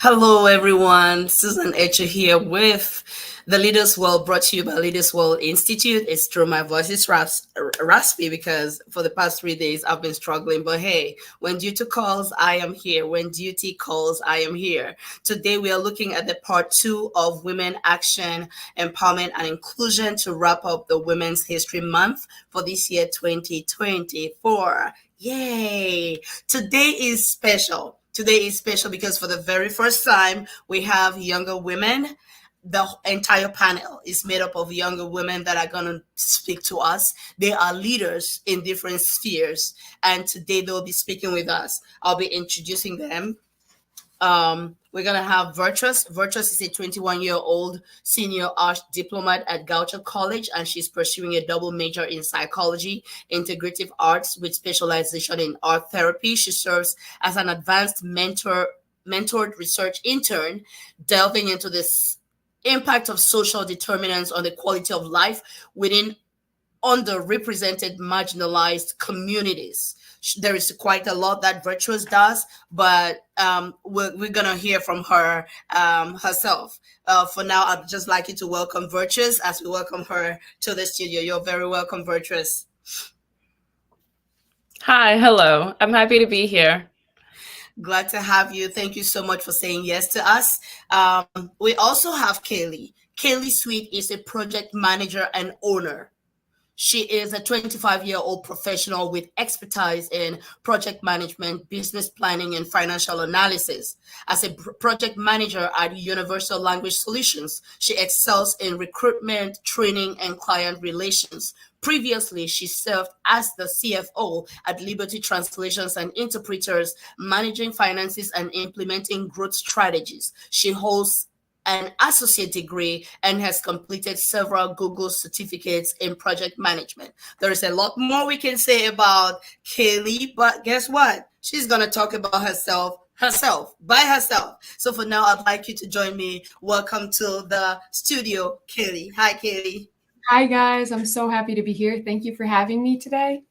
Hello, everyone. Susan Etcher here with the Leaders World, brought to you by Leaders World Institute. It's true, my voice is raspy because for the past 3 days I've been struggling. But hey, when duty calls, I am here. When duty calls, I am here. Today we are looking at the part two of Women Action, Empowerment, and Inclusion to wrap up the Women's History Month for this year 2024. Yay! Today is special. Today is special because for the very first time, we have younger women. The entire panel is made up of younger women that are going to speak to us. They are leaders in different spheres, and today they'll be speaking with us. I'll be introducing them. We're gonna have Virtuous. Virtuous is a 21-year-old senior art diplomat at Goucher College, and she's pursuing a double major in psychology, integrative arts with specialization in art therapy. She serves as an advanced mentored research intern, delving into this impact of social determinants on the quality of life within underrepresented, marginalized communities. There is quite a lot that Virtuous does, but we're gonna hear from her herself. For now, I'd just like you to welcome Virtuous as we welcome her to the studio. You're very welcome, Virtuous. Hi, hello. I'm happy to be here. Glad to have you. Thank you so much for saying yes to us. We also have Kailey. Kailey Sweet is a project manager and owner. She is a 25-year-old professional with expertise in project management, business planning, and financial analysis. As a project manager at Universal Language Solutions, she excels in recruitment, training, and client relations. Previously, she served as the CFO at Liberty Translations and Interpreters, managing finances and implementing growth strategies. She holds an associate degree and has completed several Google certificates in project management. There is a lot more we can say about Kailey, but guess what? She's going to talk about herself by herself. So for now, I'd like you to join me. Welcome to the studio, Kailey. Hi, Kailey. Hi, guys. I'm so happy to be here. Thank you for having me today.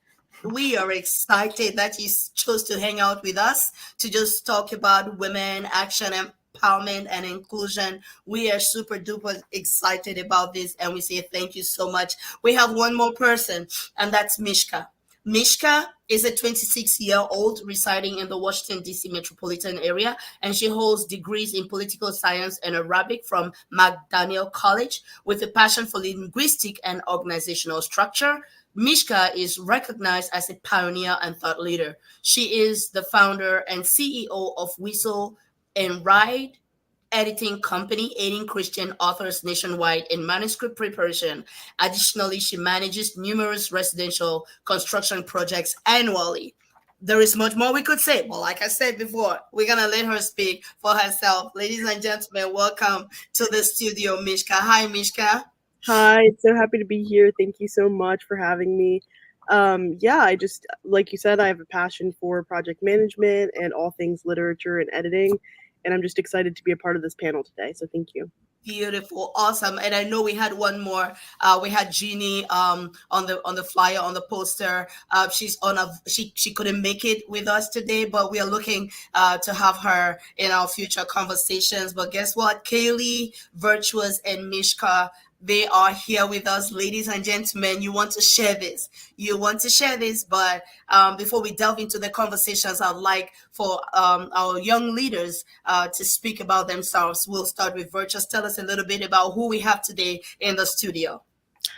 We are excited that you chose to hang out with us to just talk about women, action, and empowerment and inclusion. We are super duper excited about this and we say thank you so much. We have one more person, and that's Mischka. Mischka is a 26-year-old residing in the Washington, D.C. metropolitan area, and she holds degrees in political science and Arabic from McDaniel College with a passion for linguistic and organizational structure. Mischka is recognized as a pioneer and thought leader. She is the founder and CEO of Whistle and Ride editing company, aiding Christian authors nationwide in manuscript preparation. Additionally, she manages numerous residential construction projects annually. There is much more we could say, but like I said before, we're going to let her speak for herself. Ladies and gentlemen, welcome to the studio, Mischka. Hi, Mischka. Hi, so happy to be here. Thank you so much for having me. I just, like you said, I have a passion for project management and all things literature and editing, and I'm just excited to be a part of this panel today. So thank you. Beautiful, awesome. And I know we had one more. We had Jeannie on the flyer, on the poster. She's on she couldn't make it with us today, but we are looking to have her in our future conversations. But guess what? Kailey, Virtuous, and Mischka, they are here with us. Ladies and gentlemen, you want to share this. But before we delve into the conversations, I'd like for our young leaders to speak about themselves. We'll start with Virtuous. Tell us a little bit about who we have today in the studio.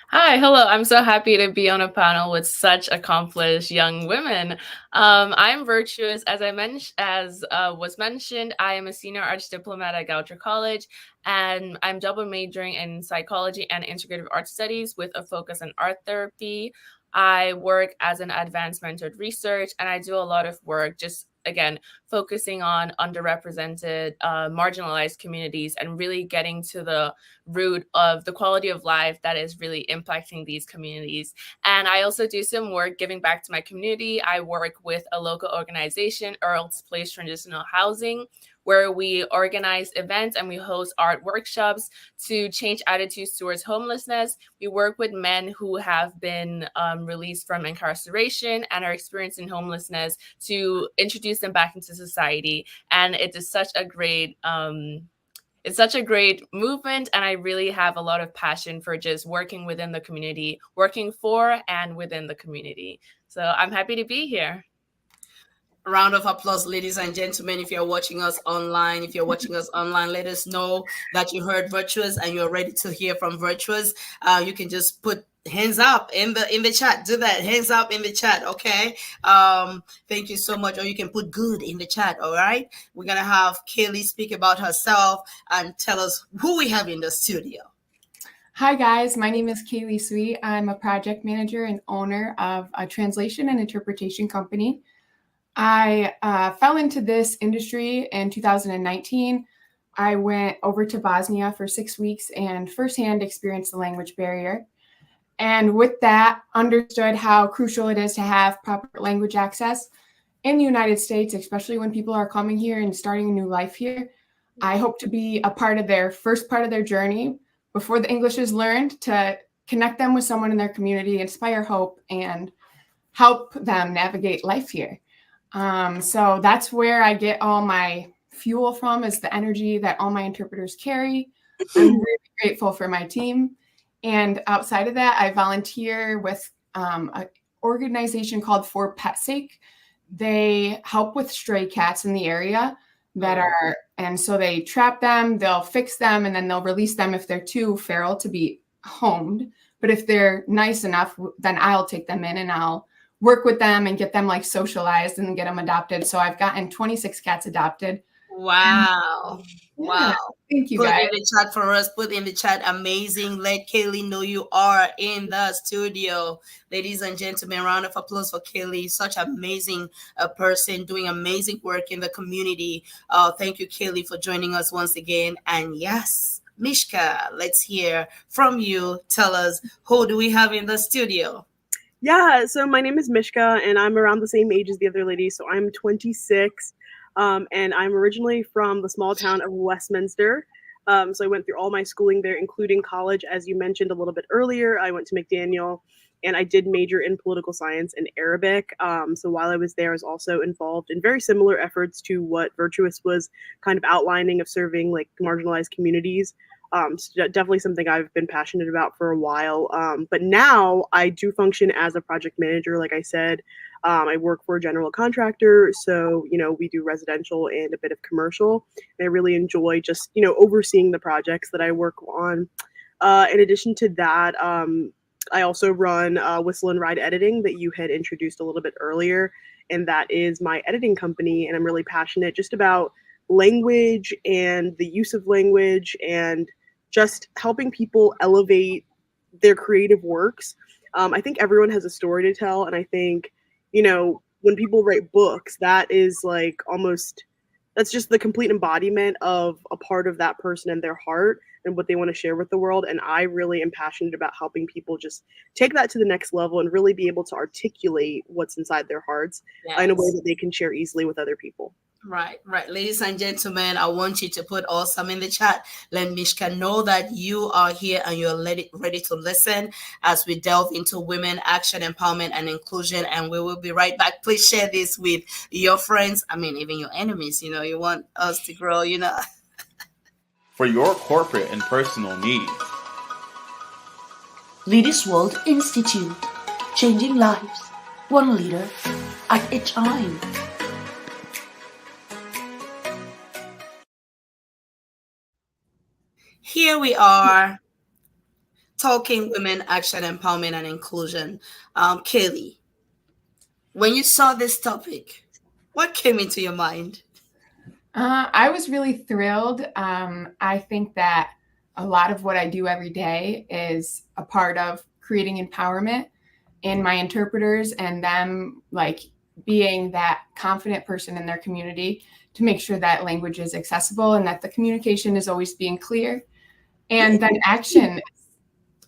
Hi, hello. I'm so happy to be on a panel with such accomplished young women. I'm Virtuous. As was mentioned, I am a senior arts diplomat at Goucher College, and I'm double majoring in psychology and integrative art studies with a focus on art therapy. I work as an advanced mentored research, and I do a lot of work just again, focusing on underrepresented, marginalized communities and really getting to the root of the quality of life that is really impacting these communities. And I also do some work giving back to my community. I work with a local organization, Earl's Place Transitional Housing, where we organize events and we host art workshops to change attitudes towards homelessness. We work with men who have been released from incarceration and are experiencing homelessness to introduce them back into society. And it is such a great it's such a great movement, and I really have a lot of passion for just working within the community, working for and within the community. So I'm happy to be here. A round of applause, ladies and gentlemen. If you're watching us online, let us know that you heard Virtuous and you're ready to hear from Virtuous. You can just put hands up in the chat. Do that, hands up in the chat. Okay. Thank you so much. Or you can put good in the chat. All right. We're gonna have Kailey speak about herself and tell us who we have in the studio. Hi guys, my name is Kailey Sweet. I'm a project manager and owner of a translation and interpretation company. I fell into this industry in 2019. I went over to Bosnia for 6 weeks and firsthand experienced the language barrier. And with that, understood how crucial it is to have proper language access in the United States, especially when people are coming here and starting a new life here. I hope to be a part of their first part of their journey before the English is learned, to connect them with someone in their community, inspire hope, and help them navigate life here. So that's where I get all my fuel from, is the energy that all my interpreters carry. I'm really grateful for my team. And outside of that, I volunteer with an organization called For Pet's Sake. They help with stray cats in the area and so they trap them, they'll fix them, and then they'll release them if they're too feral to be homed. But if they're nice enough, then I'll take them in and I'll work with them and get them like socialized and get them adopted. So I've gotten 26 cats adopted. Wow. Wow. Thank you, Put guys. in the chat for us. Put in the chat. Amazing. Let Kailey know you are in the studio. Ladies and gentlemen, round of applause for Kailey. Such amazing person doing amazing work in the community. Thank you, Kailey, for joining us once again. And yes, Mischka, let's hear from you. Tell us, who do we have in the studio? Yeah, so my name is Mischka, and I'm around the same age as the other lady, so I'm 26, and I'm originally from the small town of Westminster. So I went through all my schooling there, including college, as you mentioned a little bit earlier. I went to McDaniel, and I did major in political science and Arabic. So while I was there, I was also involved in very similar efforts to what Virtuous was kind of outlining, of serving like marginalized communities. So definitely something I've been passionate about for a while. But now I do function as a project manager. Like I said, I work for a general contractor. So, we do residential and a bit of commercial. And I really enjoy just, overseeing the projects that I work on. In addition to that, I also run Whistle and Ride Editing that you had introduced a little bit earlier. And that is my editing company. And I'm really passionate just about language and the use of language and just helping people elevate their creative works. I think everyone has a story to tell. And I think, when people write books, that is like that's just the complete embodiment of a part of that person and their heart and what they want to share with the world. And I really am passionate about helping people just take that to the next level and really be able to articulate what's inside their hearts in a way that they can share easily with other people. Right. Ladies and gentlemen, I want you to put awesome in the chat. Let Mischka know that you are here and you're ready to listen as we delve into women, action, empowerment, and inclusion. And we will be right back. Please share this with your friends. I mean, even your enemies, you want us to grow, For your corporate and personal needs. Leaders World Institute. Changing lives. One leader at a time. Here we are talking women, action, empowerment, and inclusion. Kailey, when you saw this topic, what came into your mind? I was really thrilled. I think that a lot of what I do every day is a part of creating empowerment in my interpreters and them being that confident person in their community to make sure that language is accessible and that the communication is always being clear. And then action is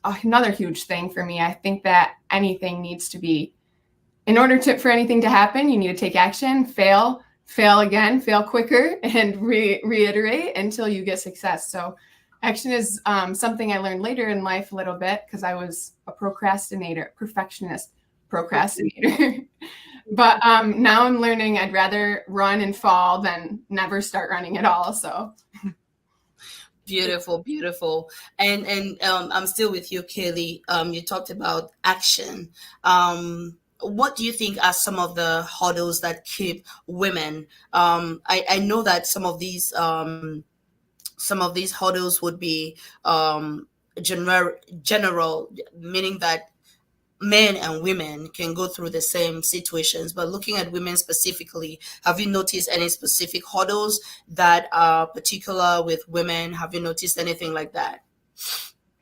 another huge thing for me. I think that anything needs to be, in order for anything to happen, you need to take action, fail fail again, fail quicker, and reiterate until you get success. So action is something I learned later in life a little bit because I was a perfectionist procrastinator. But now I'm learning I'd rather run and fall than never start running at all. So beautiful, beautiful. And I'm still with you, Kailey. You talked about action. What do you think are some of the hurdles that keep women? I know that some of these hurdles would be general, meaning that men and women can go through the same situations. But looking at women specifically, have you noticed any specific hurdles that are particular with women? Have you noticed anything like that?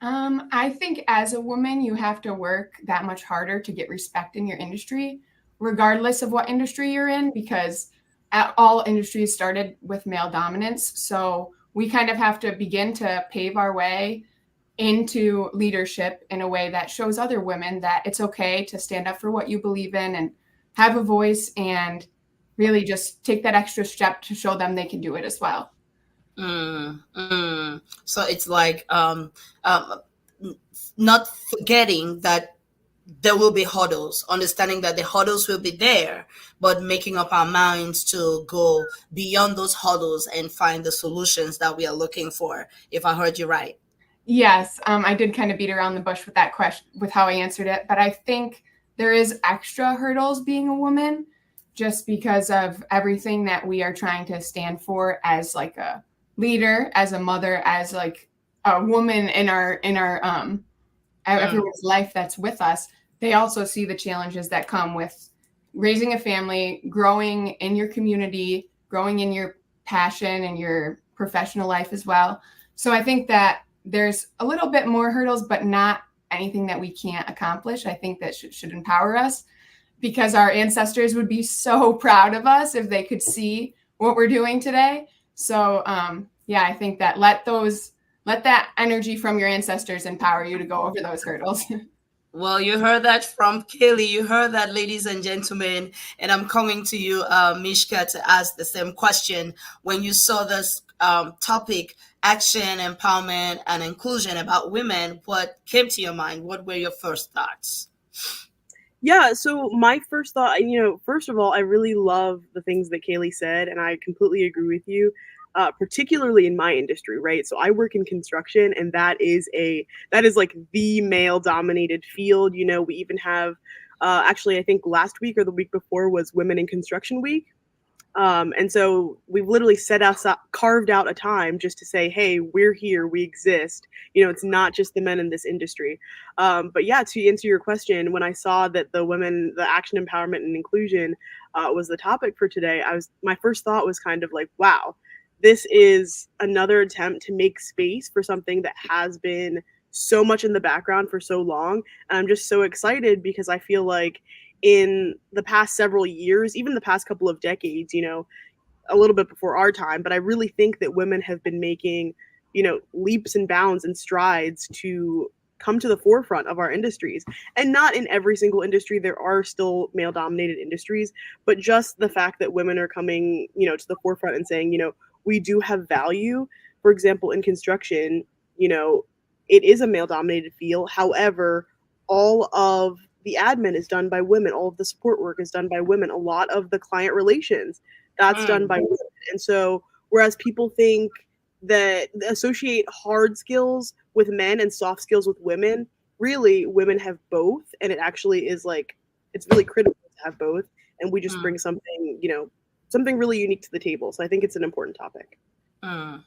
I think as a woman, you have to work that much harder to get respect in your industry, regardless of what industry you're in, because all industries started with male dominance. So we kind of have to begin to pave our way into leadership in a way that shows other women that it's okay to stand up for what you believe in and have a voice, and really just take that extra step to show them they can do it as well. So it's like not forgetting that there will be hurdles, understanding that the hurdles will be there, but making up our minds to go beyond those hurdles and find the solutions that we are looking for, if I heard you right. Yes, I did kind of beat around the bush with that question, with how I answered it. But I think there is extra hurdles being a woman, just because of everything that we are trying to stand for as like a leader, as a mother, as like a woman in our everyone's life that's with us. They also see the challenges that come with raising a family, growing in your community, growing in your passion and your professional life as well. So I think that there's a little bit more hurdles, but not anything that we can't accomplish. I think that should empower us, because our ancestors would be so proud of us if they could see what we're doing today. So yeah, I think that let that energy from your ancestors empower you to go over those hurdles. Well, you heard that from Kailey. You heard that, ladies and gentlemen. And I'm coming to you, Mischka, to ask the same question. When you saw this topic, action, empowerment, and inclusion about women, what came to your mind? What were your first thoughts? Yeah, so my first thought, first of all, I really love the things that Kailey said, and I completely agree with you, particularly in my industry, right? So I work in construction, and that is like the male-dominated field. We even have, actually, I think last week or the week before was Women in Construction Week. And so we've literally carved out a time just to say, hey, we're here, we exist. It's not just the men in this industry. But yeah, to answer your question, when I saw that the action, empowerment, and inclusion was the topic for today, my first thought was kind of like, wow, this is another attempt to make space for something that has been so much in the background for so long. And I'm just so excited because I feel like in the past several years, even the past couple of decades, a little bit before our time, but I really think that women have been making, leaps and bounds and strides to come to the forefront of our industries. And not in every single industry, there are still male dominated industries, but just the fact that women are coming, to the forefront and saying, we do have value. For example, in construction, it is a male dominated field. However, all of the admin is done by women. All of the support work is done by women. A lot of the client relations, that's done by women. And so whereas people think that associate hard skills with men and soft skills with women, really women have both. And it actually is like, it's really critical to have both. And we just bring something, something really unique to the table. So I think it's an important topic. And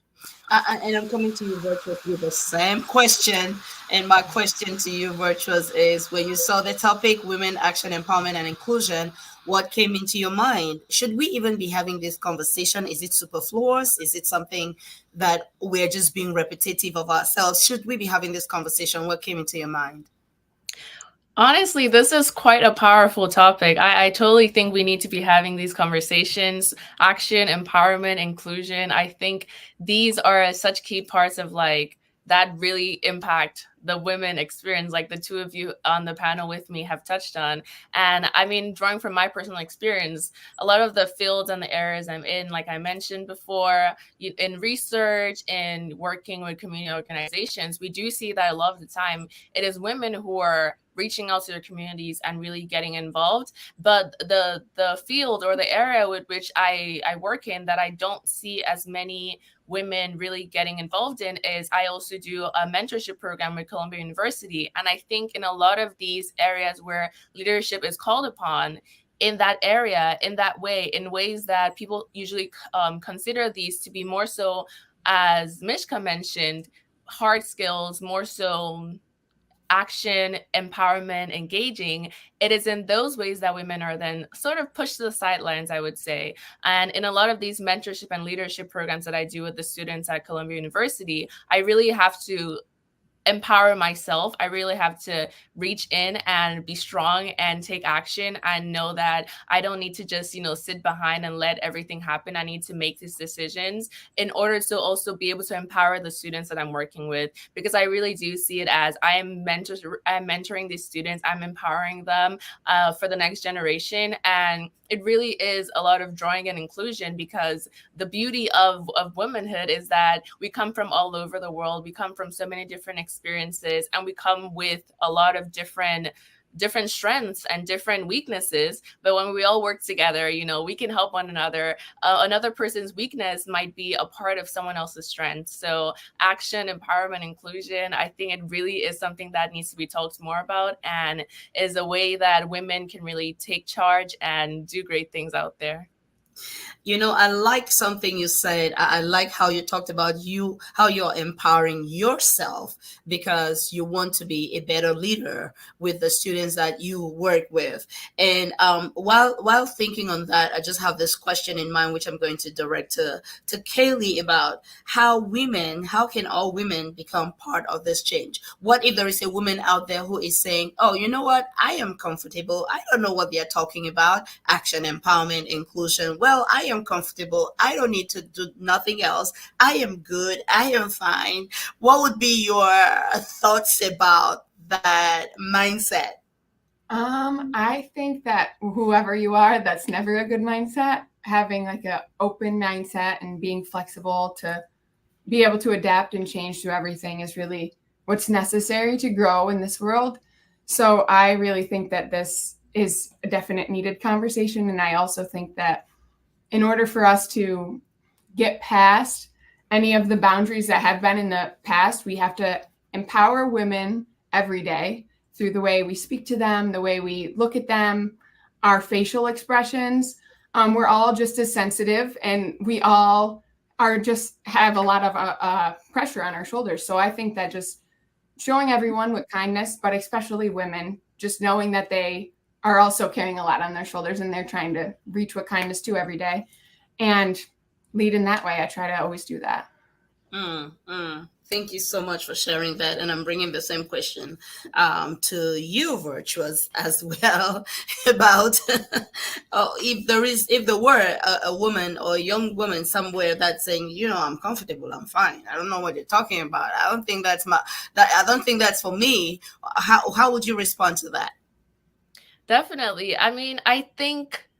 I'm coming to you, Virtuous, with the same question. And my question to you, Virtuous, is when you saw the topic, women, action, empowerment, and inclusion, what came into your mind? Should we even be having this conversation? Is it superfluous? Is it something that we're just being repetitive of ourselves? Should we be having this conversation? What came into your mind? Honestly, this is quite a powerful topic. I totally think we need to be having these conversations. Action, empowerment, inclusion. I think these are such key parts of like that really impact the women experience, like the two of you on the panel with me have touched on. And I mean, drawing from my personal experience, a lot of the fields and the areas I'm in, like I mentioned before, in research and working with community organizations, we do see that a lot of the time it is women who are reaching out to their communities and really getting involved. But the field or the area with which I work in that I don't see as many women really getting involved in is I also do a mentorship program with Columbia University. And I think in a lot of these areas where leadership is called upon, in that area, in that way, in ways that people usually consider these to be more so, as Mischka mentioned, hard skills, more so action, empowerment, engaging, it is in those ways that women are then sort of pushed to the sidelines, I would say. And in a lot of these mentorship and leadership programs that I do with the students at Columbia University, I really have to empower myself. I really have to reach in and be strong and take action and know that I don't need to just, sit behind and let everything happen. I need to make these decisions in order to also be able to empower the students that I'm working with, because I really do see it as I'm mentoring these students. I'm empowering them for the next generation. And it really is a lot of drawing and inclusion, because the beauty of womanhood is that we come from all over the world. We come from so many different experiences, and we come with a lot of different strengths and different weaknesses. But when we all work together, we can help one another. Another person's weakness might be a part of someone else's strength. So action, empowerment, inclusion, I think it really is something that needs to be talked more about, and is a way that women can really take charge and do great things out there. I like something you said. I like how you talked about how you're empowering yourself because you want to be a better leader with the students that you work with. And while thinking on that, I just have this question in mind, which I'm going to direct to Kailey, about how can all women become part of this change? What if there is a woman out there who is saying, oh, you know what? I am comfortable. I don't know what they're talking about. Action, empowerment, inclusion. Well, I am comfortable. I don't need to do nothing else. I am good. I am fine. What would be your thoughts about that mindset? I think that whoever you are, that's never a good mindset. Having like an open mindset and being flexible to be able to adapt and change to everything is really what's necessary to grow in this world. So I really think that this is a definite needed conversation. And I also think that in order for us to get past any of the boundaries that have been in the past, we have to empower women every day through the way we speak to them, the way we look at them, our facial expressions. We're all just as sensitive, and we all have a lot of pressure on our shoulders. So I think that just showing everyone with kindness, but especially women, just knowing that they are also carrying a lot on their shoulders and they're trying to reach with kindness too every day and lead in that way. I try to always do that. Thank you so much for sharing that. And I'm bringing the same question to you, Virtuous, as well, about if there were a woman or a young woman somewhere that's saying, I'm comfortable, I'm fine, I don't know what you're talking about, I don't think that's for me. How would you respond to that? Definitely. I mean, I think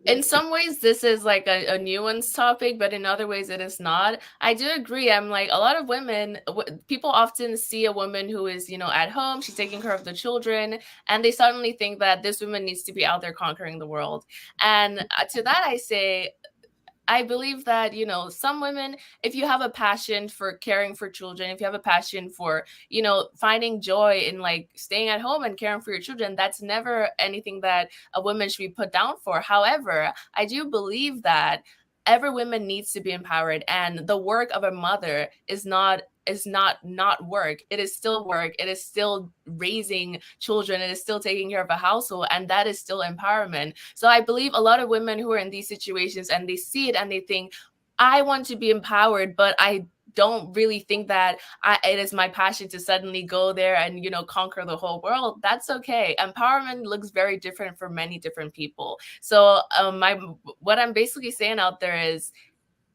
in some ways this is like a nuanced topic, but in other ways it is not. I do agree. I'm like, a lot of women, people often see a woman who is, at home, she's taking care of the children, and they suddenly think that this woman needs to be out there conquering the world. And to that I say, I believe that, some women, if you have a passion for caring for children, if you have a passion for, finding joy in like staying at home and caring for your children, that's never anything that a woman should be put down for. However, I do believe that every woman needs to be empowered, and the work of a mother is not work. It is still work. It is still raising children. It is still taking care of a household, and that is still empowerment. So I believe a lot of women who are in these situations and they see it and they think, I want to be empowered, but I don't really think that it is my passion to suddenly go there and, conquer the whole world. That's okay. Empowerment looks very different for many different people. So what I'm basically saying out there is,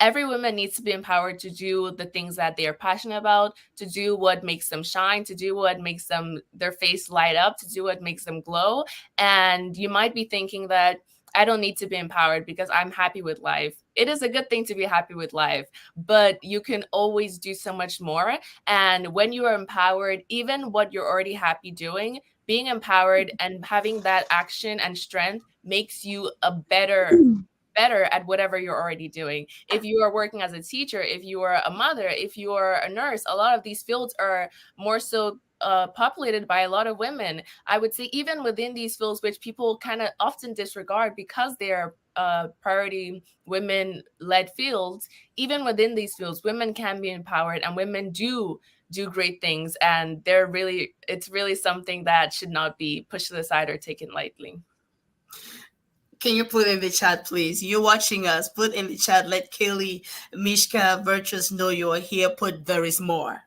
every woman needs to be empowered to do the things that they are passionate about, to do what makes them shine, to do what makes their face light up, to do what makes them glow. And you might be thinking that I don't need to be empowered because I'm happy with life. It is a good thing to be happy with life, but you can always do so much more. And when you are empowered, even what you're already happy doing, being empowered and having that action and strength makes you a better at whatever you're already doing. If you are working as a teacher, if you are a mother, if you are a nurse, a lot of these fields are more so populated by a lot of women. I would say even within these fields, which people kind of often disregard because they're priority women-led fields, even within these fields, women can be empowered and women do great things. And it's really something that should not be pushed to the side or taken lightly. Can you put in the chat, please? You're watching us. Put in the chat. Let Kailey, Mischka, Virtuous know you are here. Put there is more.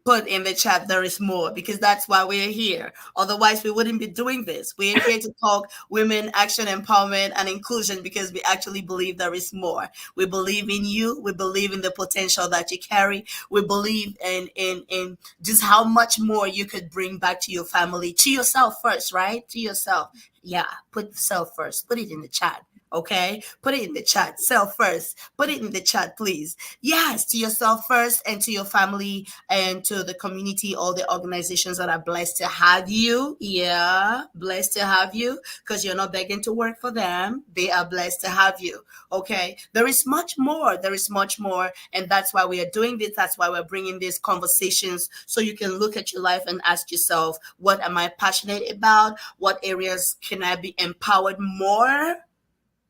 Put in the chat there is more, because that's why we're here. Otherwise, we wouldn't be doing this. We're here to talk women, action, empowerment, and inclusion because we actually believe there is more. We believe in you. We believe in the potential that you carry. We believe in just how much more you could bring back to your family, to yourself first, right? To yourself. Yeah, put self first. Put it in the chat. Okay, put it in the chat. Self first. Put it in the chat, please. Yes, to yourself first, and to your family, and to the community, all the organizations that are blessed to have you. Yeah, blessed to have you, because you're not begging to work for them. They are blessed to have you. Okay, there is much more. There is much more, and that's why we are doing this. That's why we're bringing these conversations, so you can look at your life and ask yourself, what am I passionate about? What areas can I be empowered more,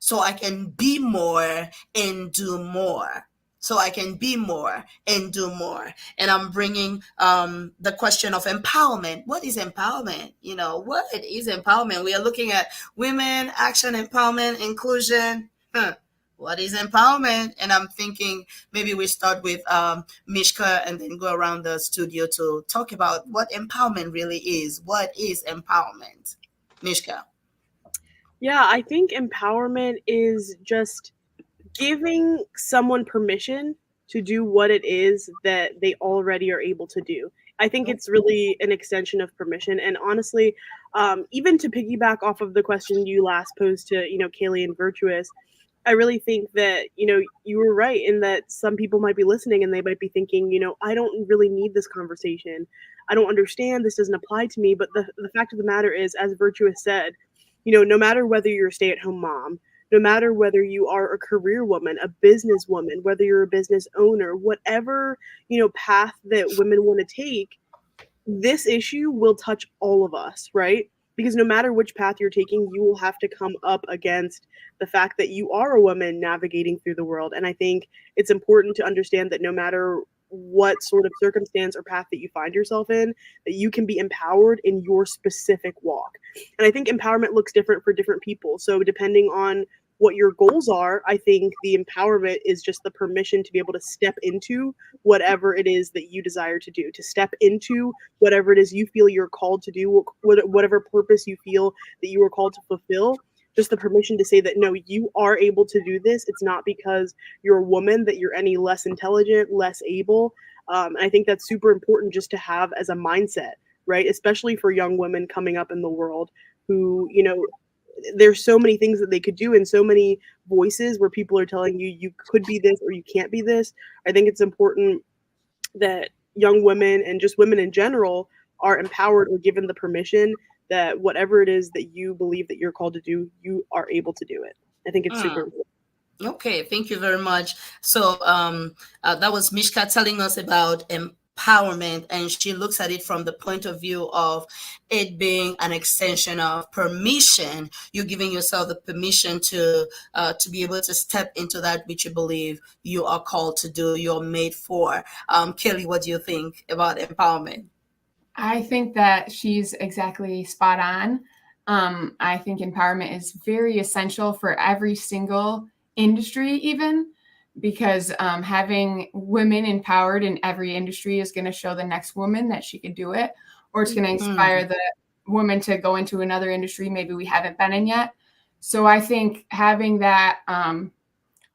so I can be more and do more? So I can be more and do more. And I'm bringing the question of empowerment. What is empowerment? What is empowerment? We are looking at women, action, empowerment, inclusion. What is empowerment? And I'm thinking maybe we start with Mischka and then go around the studio to talk about what empowerment really is. What is empowerment? Mischka. Yeah, I think empowerment is just giving someone permission to do what it is that they already are able to do. I think it's really an extension of permission. And honestly, even to piggyback off of the question you last posed to, Kailey and Virtuous, I really think that, you were right in that some people might be listening and they might be thinking, I don't really need this conversation. I don't understand. This doesn't apply to me. But the fact of the matter is, as Virtuous said, no matter whether you're a stay-at-home mom, no matter whether you are a career woman, a business woman, whether you're a business owner, whatever, path that women want to take, this issue will touch all of us, right? Because no matter which path you're taking, you will have to come up against the fact that you are a woman navigating through the world. And I think it's important to understand that no matter what sort of circumstance or path that you find yourself in, that you can be empowered in your specific walk. And I think empowerment looks different for different people. So depending on what your goals are, I think the empowerment is just the permission to be able to step into whatever it is that you desire to do, to step into whatever it is you feel you're called to do, whatever purpose you feel that you are called to fulfill. Just the permission to say that, no, you are able to do this. It's not because you're a woman that you're any less intelligent, less able. And I think that's super important just to have as a mindset, right? Especially for young women coming up in the world who, there's so many things that they could do and so many voices where people are telling you, you could be this or you can't be this. I think it's important that young women and just women in general are empowered or given the permission that whatever it is that you believe that you're called to do, you are able to do it. I think it's super important. Okay, thank you very much. So that was Mischka telling us about empowerment, and she looks at it from the point of view of it being an extension of permission. You're giving yourself the permission to be able to step into that which you believe you are called to do, you're made for. Kailey, what do you think about empowerment? I think that she's exactly spot on. I think empowerment is very essential for every single industry, even because having women empowered in every industry is going to show the next woman that she can do it, or it's going to inspire the woman to go into another industry maybe we haven't been in yet. So I think having that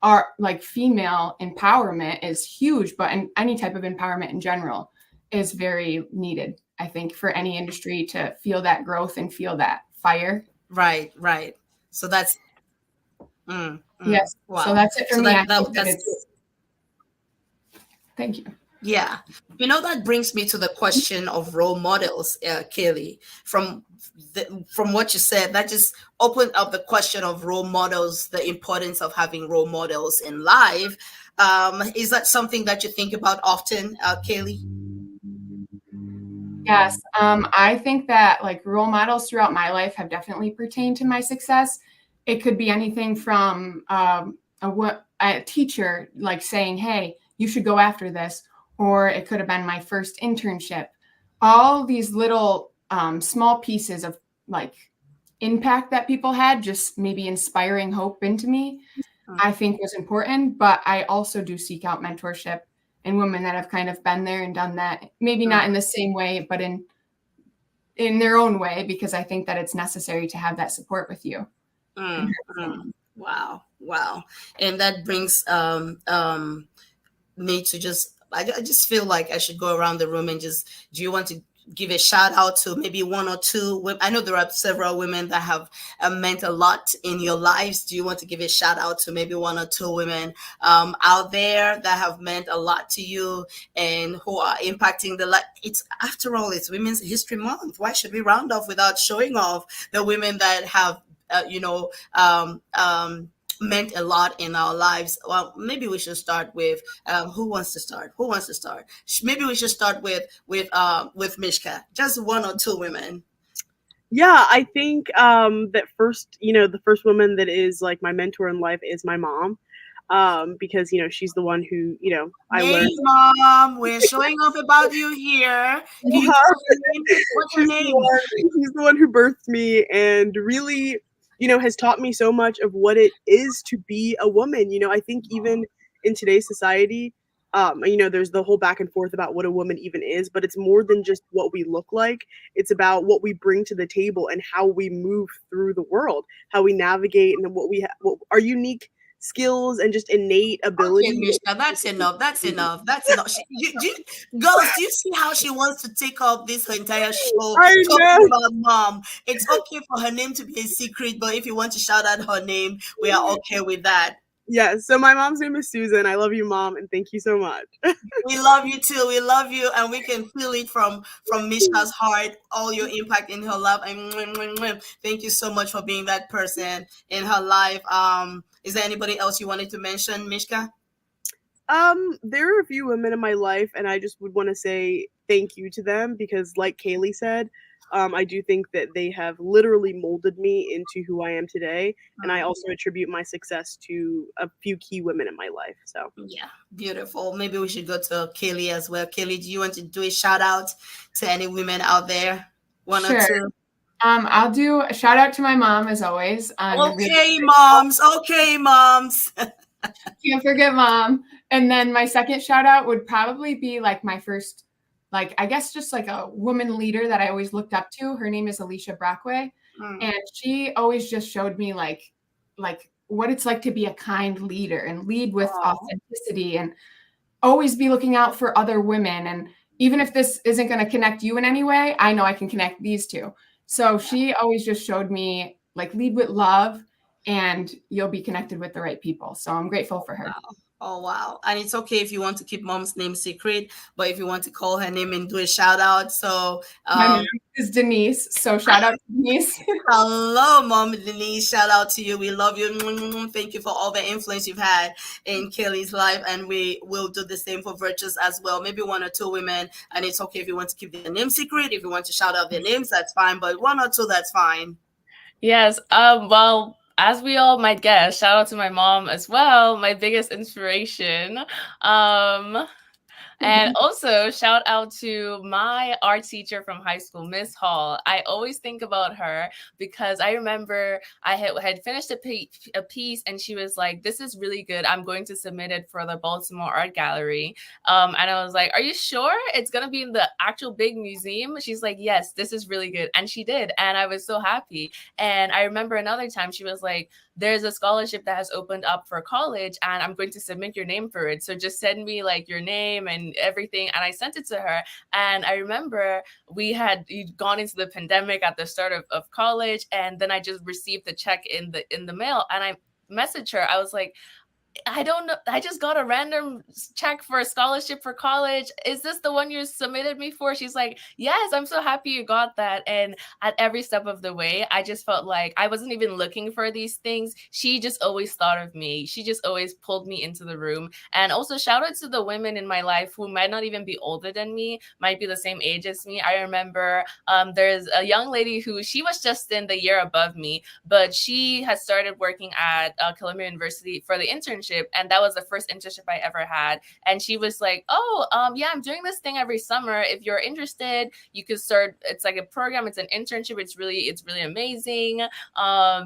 our like female empowerment is huge, but any type of empowerment in general is very needed, I think, for any industry to feel that growth and feel that fire. Right. So that's yes. wow. So that's it for So me. that's thank you. Yeah. That brings me to the question of role models, Kailey. From what you said, that just opened up the question of role models, the importance of having role models in life. Is that something that you think about often, Kailey? Yes. I think that like role models throughout my life have definitely pertained to my success. It could be anything from a teacher like saying, hey, you should go after this, or it could have been my first internship. All these little small pieces of like impact that people had, just maybe inspiring hope into me, I think was important. But I also do seek out mentorship and women that have kind of been there and done that, maybe not in the same way, but in their own way, because I think that it's necessary to have that support with you. Wow. And that brings me to I just feel like I should go around the room and do you want to give a shout out to maybe one or two women? I know there are several women that have meant a lot in your lives. Do you want to give a shout out to maybe one or two women out there that have meant a lot to you and who are impacting the life? After all, it's Women's History Month. Why should we round off without showing off the women that have meant a lot in our lives? Well, maybe we should start with who wants to start? Maybe we should start with Mischka. Just one or two women. Yeah, I think that first, the first woman that is like my mentor in life is my mom. Because she's the one who I learned. Mom, we're showing off about you here. What's her name? She's the one who birthed me and really has taught me so much of what it is to be a woman. I think even in today's society, there's the whole back and forth about what a woman even is, but it's more than just what we look like. It's about what we bring to the table and how we move through the world, how we navigate, and what our unique skills and just innate ability. Okay, Mischka, that's enough. Girls, do you see how she wants to take up this entire show talking about mom? It's okay for her name to be a secret, but if you want to shout out her name, we are okay with that. Yeah, so my mom's name is Susan. I love you, Mom, and thank you so much. We love you too. We love you, and we can feel it from Mischka's heart, all your impact in her life. And thank you so much for being that person in her life. Is there anybody else you wanted to mention, Mischka? There are a few women in my life, and I just would want to say thank you to them because, like Kailey said, I do think that they have literally molded me into who I am today. And I also attribute my success to a few key women in my life. So yeah, beautiful. Maybe we should go to Kailey as well. Kailey, do you want to do a shout out to any women out there? One or two? I'll do a shout out to my mom as always. Okay, moms. Can't forget mom. And then my second shout out would probably be like my first, like, I guess just like a woman leader that I always looked up to. Her name is 𝕉𝕬𝕍. And she always just showed me like what it's like to be a kind leader and lead with authenticity and always be looking out for other women. And even if this isn't going to connect you in any way, I know I can connect these two. So she always just showed me like lead with love and you'll be connected with the right people. So I'm grateful for her. Oh, wow. And it's okay if you want to keep mom's name secret, but if you want to call her name and do a shout out. So my name is Denise. So shout out to Denise. Hello, Mom Denise. Shout out to you. We love you. Thank you for all the influence you've had in Kailey's life. And we will do the same for Virtuous as well. Maybe one or two women. And it's okay if you want to keep their name secret. If you want to shout out their names, that's fine. But one or two, that's fine. Yes. Well, as we all might guess, shout out to my mom as well, my biggest inspiration. And also shout out to my art teacher from high school, Miss Hall. I always think about her because I remember I had finished a piece and she was like, this is really good. I'm going to submit it for the Baltimore Art Gallery. And I was like, are you sure it's going to be in the actual big museum? She's like, yes, this is really good. And she did. And I was so happy. And I remember another time she was like, there's a scholarship that has opened up for college and I'm going to submit your name for it. So just send me like your name and everything. And I sent it to her. And I remember you'd gone into the pandemic at the start of college. And then I just received the check in the mail and I messaged her. I was like, I don't know. I just got a random check for a scholarship for college. Is this the one you submitted me for? She's like, yes, I'm so happy you got that. And at every step of the way, I just felt like I wasn't even looking for these things. She just always thought of me. She just always pulled me into the room. And also shout out to the women in my life who might not even be older than me, might be the same age as me. I remember there's a young lady who she was just in the year above me, but she has started working at Columbia University for the internship. And that was the first internship I ever had. And she was like, oh, yeah, I'm doing this thing every summer. If you're interested, you could start. It's like a program. It's an internship. It's really amazing.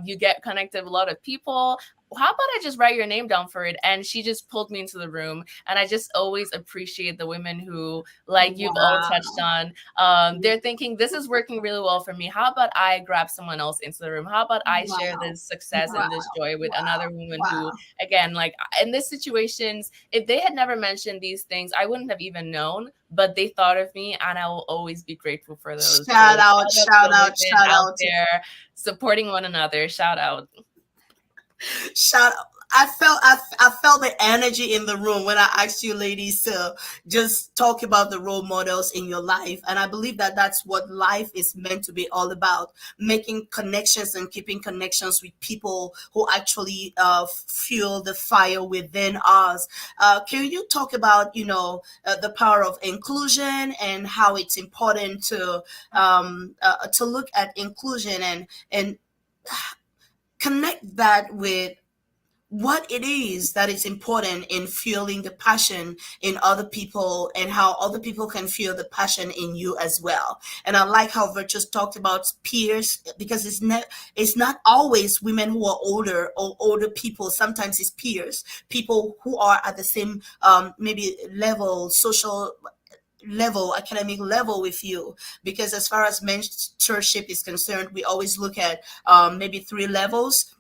You get connected with a lot of people. How about I just write your name down for it? And she just pulled me into the room. And I just always appreciate the women who, like you've all touched on, they're thinking, this is working really well for me. How about I grab someone else into the room? How about I share this success and this joy with another woman who, again, like in these situations, if they had never mentioned these things, I wouldn't have even known, but they thought of me and I will always be grateful for those. Shout out there supporting one another. Shout out. Shout out. I felt the energy in the room when I asked you ladies to just talk about the role models in your life. And I believe that that's what life is meant to be all about, making connections and keeping connections with people who actually fuel the fire within us. Can you talk about, the power of inclusion and how it's important to look at inclusion and connect that with what it is that is important in fueling the passion in other people and how other people can feel the passion in you as well. And I like how Virtuous talked about peers, because it's not always women who are older or older people. Sometimes it's peers, people who are at the same maybe level, social level, academic level with you. Because as far as mentorship is concerned, we always look at maybe 3 levels.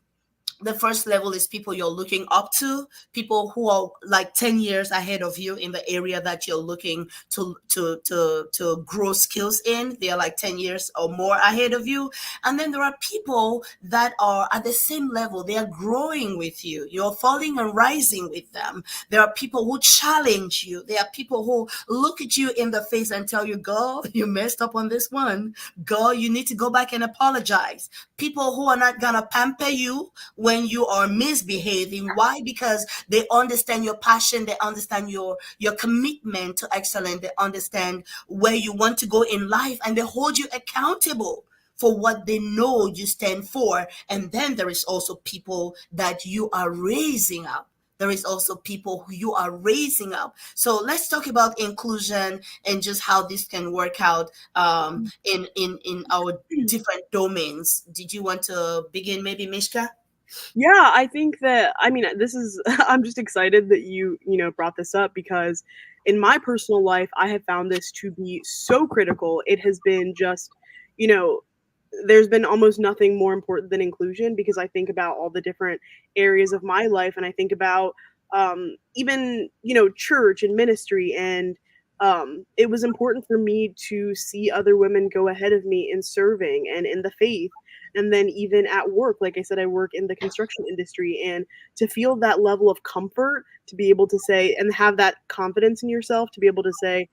The first level is people you're looking up to, people who are like 10 years ahead of you in the area that you're looking to grow skills in. They're like 10 years or more ahead of you. And then there are people that are at the same level. They are growing with you. You're falling and rising with them. There are people who challenge you. There are people who look at you in the face and tell you, girl, you messed up on this one. Girl, you need to go back and apologize. People who are not going to pamper you when you are misbehaving. Why? Because they understand your passion, they understand your commitment to excellence, they understand where you want to go in life, and they hold you accountable for what they know you stand for. And then there is also people that you are raising up. There is also people who you are raising up. So let's talk about inclusion and just how this can work out in our different domains. Did you want to begin, maybe, Mischka? Yeah, I think that, this is, I'm just excited that you brought this up, because in my personal life, I have found this to be so critical. It has been just, there's been almost nothing more important than inclusion, because I think about all the different areas of my life, and I think about even, church and ministry, and it was important for me to see other women go ahead of me in serving and in the faith. And then even at work, like I said, I work in the construction industry, and to feel that level of comfort, to be able to say and have that confidence in yourself, to be able to say,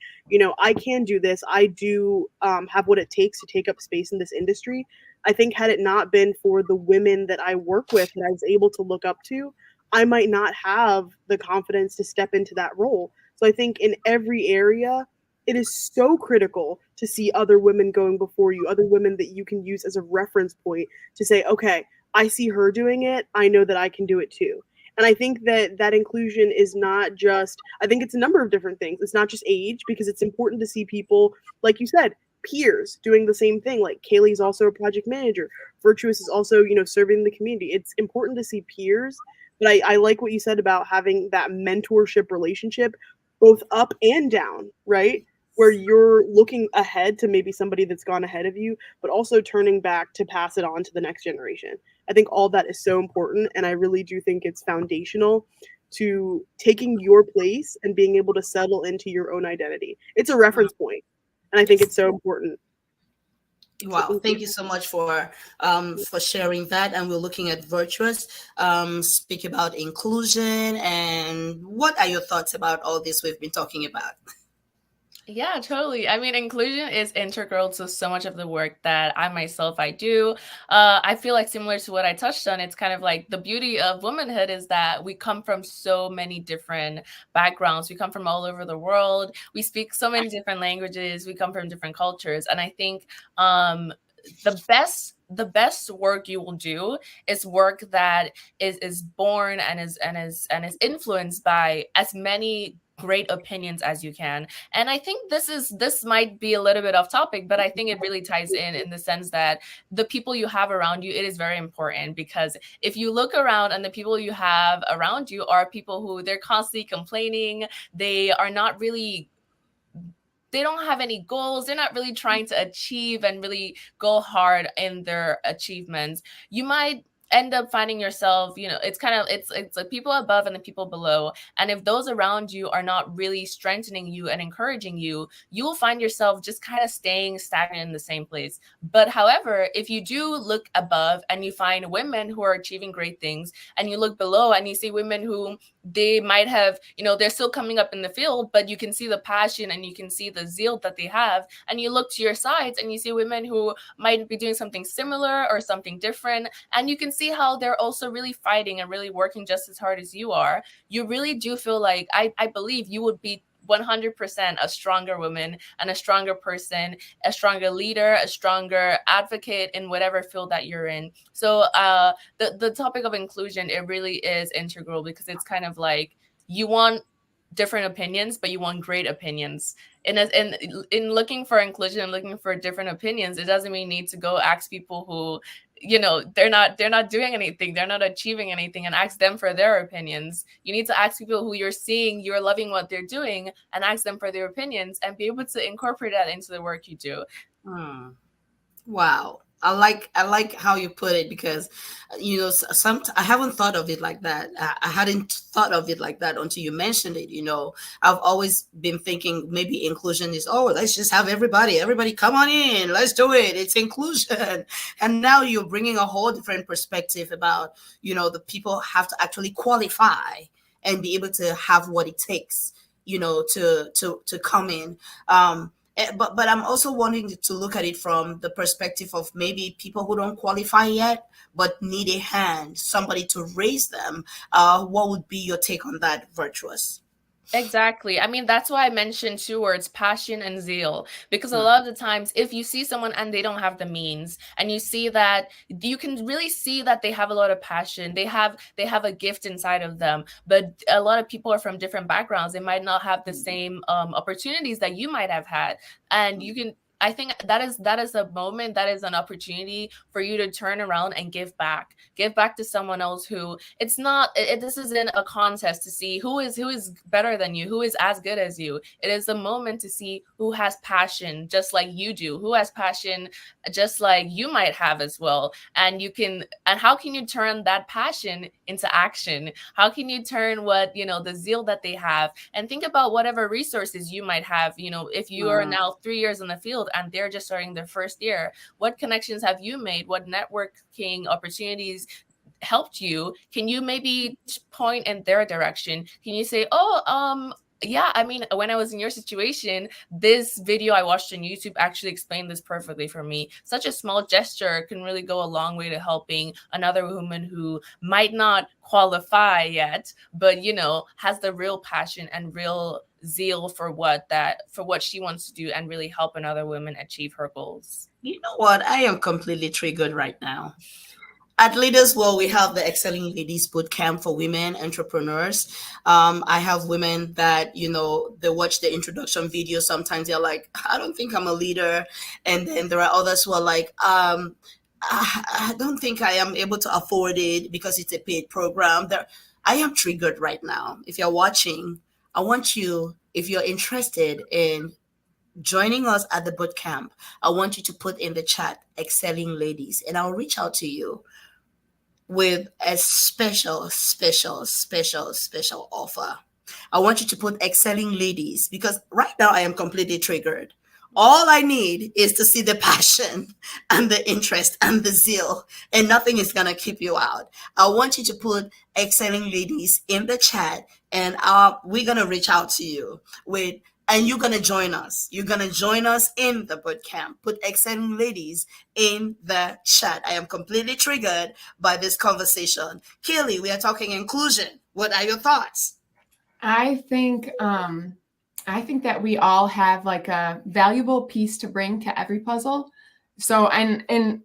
I can do this. I do have what it takes to take up space in this industry. I think had it not been for the women that I work with and I was able to look up to, I might not have the confidence to step into that role. So I think in every area, it is so critical to see other women going before you, other women that you can use as a reference point to say, okay, I see her doing it. I know that I can do it too. And I think that that inclusion is not just, I think it's a number of different things. It's not just age, because it's important to see people, like you said, peers doing the same thing. Like Kailey's also a project manager. Virtuous is also, serving the community. It's important to see peers. But I like what you said about having that mentorship relationship, both up and down, right? Where you're looking ahead to maybe somebody that's gone ahead of you, but also turning back to pass it on to the next generation. I think all that is so important, and I really do think it's foundational to taking your place and being able to settle into your own identity. It's a reference point, and I think it's so important. Wow, thank you so much for sharing that. And we're looking at Virtuous, speak about inclusion, and what are your thoughts about all this we've been talking about? Yeah, totally. I mean, inclusion is integral to so much of the work that I do. I feel like similar to what I touched on, it's kind of like the beauty of womanhood is that we come from so many different backgrounds. We come from all over the world. We speak so many different languages. We come from different cultures. And I think the best work you will do is work that is born and is influenced by as many great opinions as you can. And I think this might be a little bit off topic, but I think it really ties in the sense that the people you have around you, it is very important, because if you look around and the people you have around you are people who they're constantly complaining, they don't have any goals, they're not really trying to achieve and really go hard in their achievements, you might end up finding yourself, it's like people above and the people below. And if those around you are not really strengthening you and encouraging you, you will find yourself just kind of staying stagnant in the same place. But however, if you do look above and you find women who are achieving great things, and you look below and you see women who they might have, they're still coming up in the field, but you can see the passion and you can see the zeal that they have, and you look to your sides and you see women who might be doing something similar or something different, and you can see how they're also really fighting and really working just as hard as you are. You really do feel like, I believe you would be 100% a stronger woman and a stronger person, a stronger leader, a stronger advocate in whatever field that you're in. So the topic of inclusion, it really is integral, because it's kind of like you want different opinions, but you want great opinions. And in looking for inclusion and looking for different opinions, it doesn't mean you need to go ask people who, they're not doing anything, they're not achieving anything, and ask them for their opinions. You need to ask people who you're seeing, you're loving what they're doing, and ask them for their opinions and be able to incorporate that into the work you do. Wow. I like how you put it, because I haven't thought of it like that. I hadn't thought of it like that until you mentioned it. I've always been thinking maybe inclusion is, oh, let's just have everybody come on in, let's do it, it's inclusion. And now you're bringing a whole different perspective about, the people have to actually qualify and be able to have what it takes, to come in. But I'm also wanting to look at it from the perspective of maybe people who don't qualify yet, but need a hand, somebody to raise them. What would be your take on that, Virtuous? Exactly. I mean, that's why I mentioned two words, passion and zeal, because a lot of the times if you see someone and they don't have the means, and you see that, you can really see that they have a lot of passion, they have a gift inside of them, but a lot of people are from different backgrounds. They might not have the same opportunities that you might have had. And I think that is a moment, that is an opportunity for you to turn around and give back to someone else who this isn't a contest to see who is better than you, who is as good as you. It is a moment to see who has passion just like you do, who has passion just like you might have as well. And how can you turn that passion into action? How can you turn the zeal that they have, and think about whatever resources you might have, if you are now 3 years in the field and they're just starting their first year, what connections have you made? What networking opportunities helped you? Can you maybe point in their direction? Can you say, yeah, I mean, when I was in your situation, this video I watched on YouTube actually explained this perfectly for me. Such a small gesture can really go a long way to helping another woman who might not qualify yet, but has the real passion and real zeal for what she wants to do, and really help another woman achieve her goals. You know what? I am completely triggered right now. At Leaders World, we have the Excelling Ladies Bootcamp for women entrepreneurs. I have women that, they watch the introduction video. Sometimes they're like, I don't think I'm a leader. And then there are others who are like, I don't think I am able to afford it because it's a paid program. I am triggered right now. If you're watching, I want you, if you're interested in joining us at the bootcamp, I want you to put in the chat Excelling Ladies, and I'll reach out to you with a special offer. I want you to put Excelling Ladies, because right now I am completely triggered. All I need is to see the passion and the interest and the zeal, and nothing is going to keep you out. I want you to put Excelling Ladies in the chat, and we're going to reach out to you and you're going to join us. You're going to join us in the bootcamp. Put Excelling Ladies in the chat. I am completely triggered by this conversation. Kailey, we are talking inclusion. What are your thoughts? I think that we all have like a valuable piece to bring to every puzzle. So, and in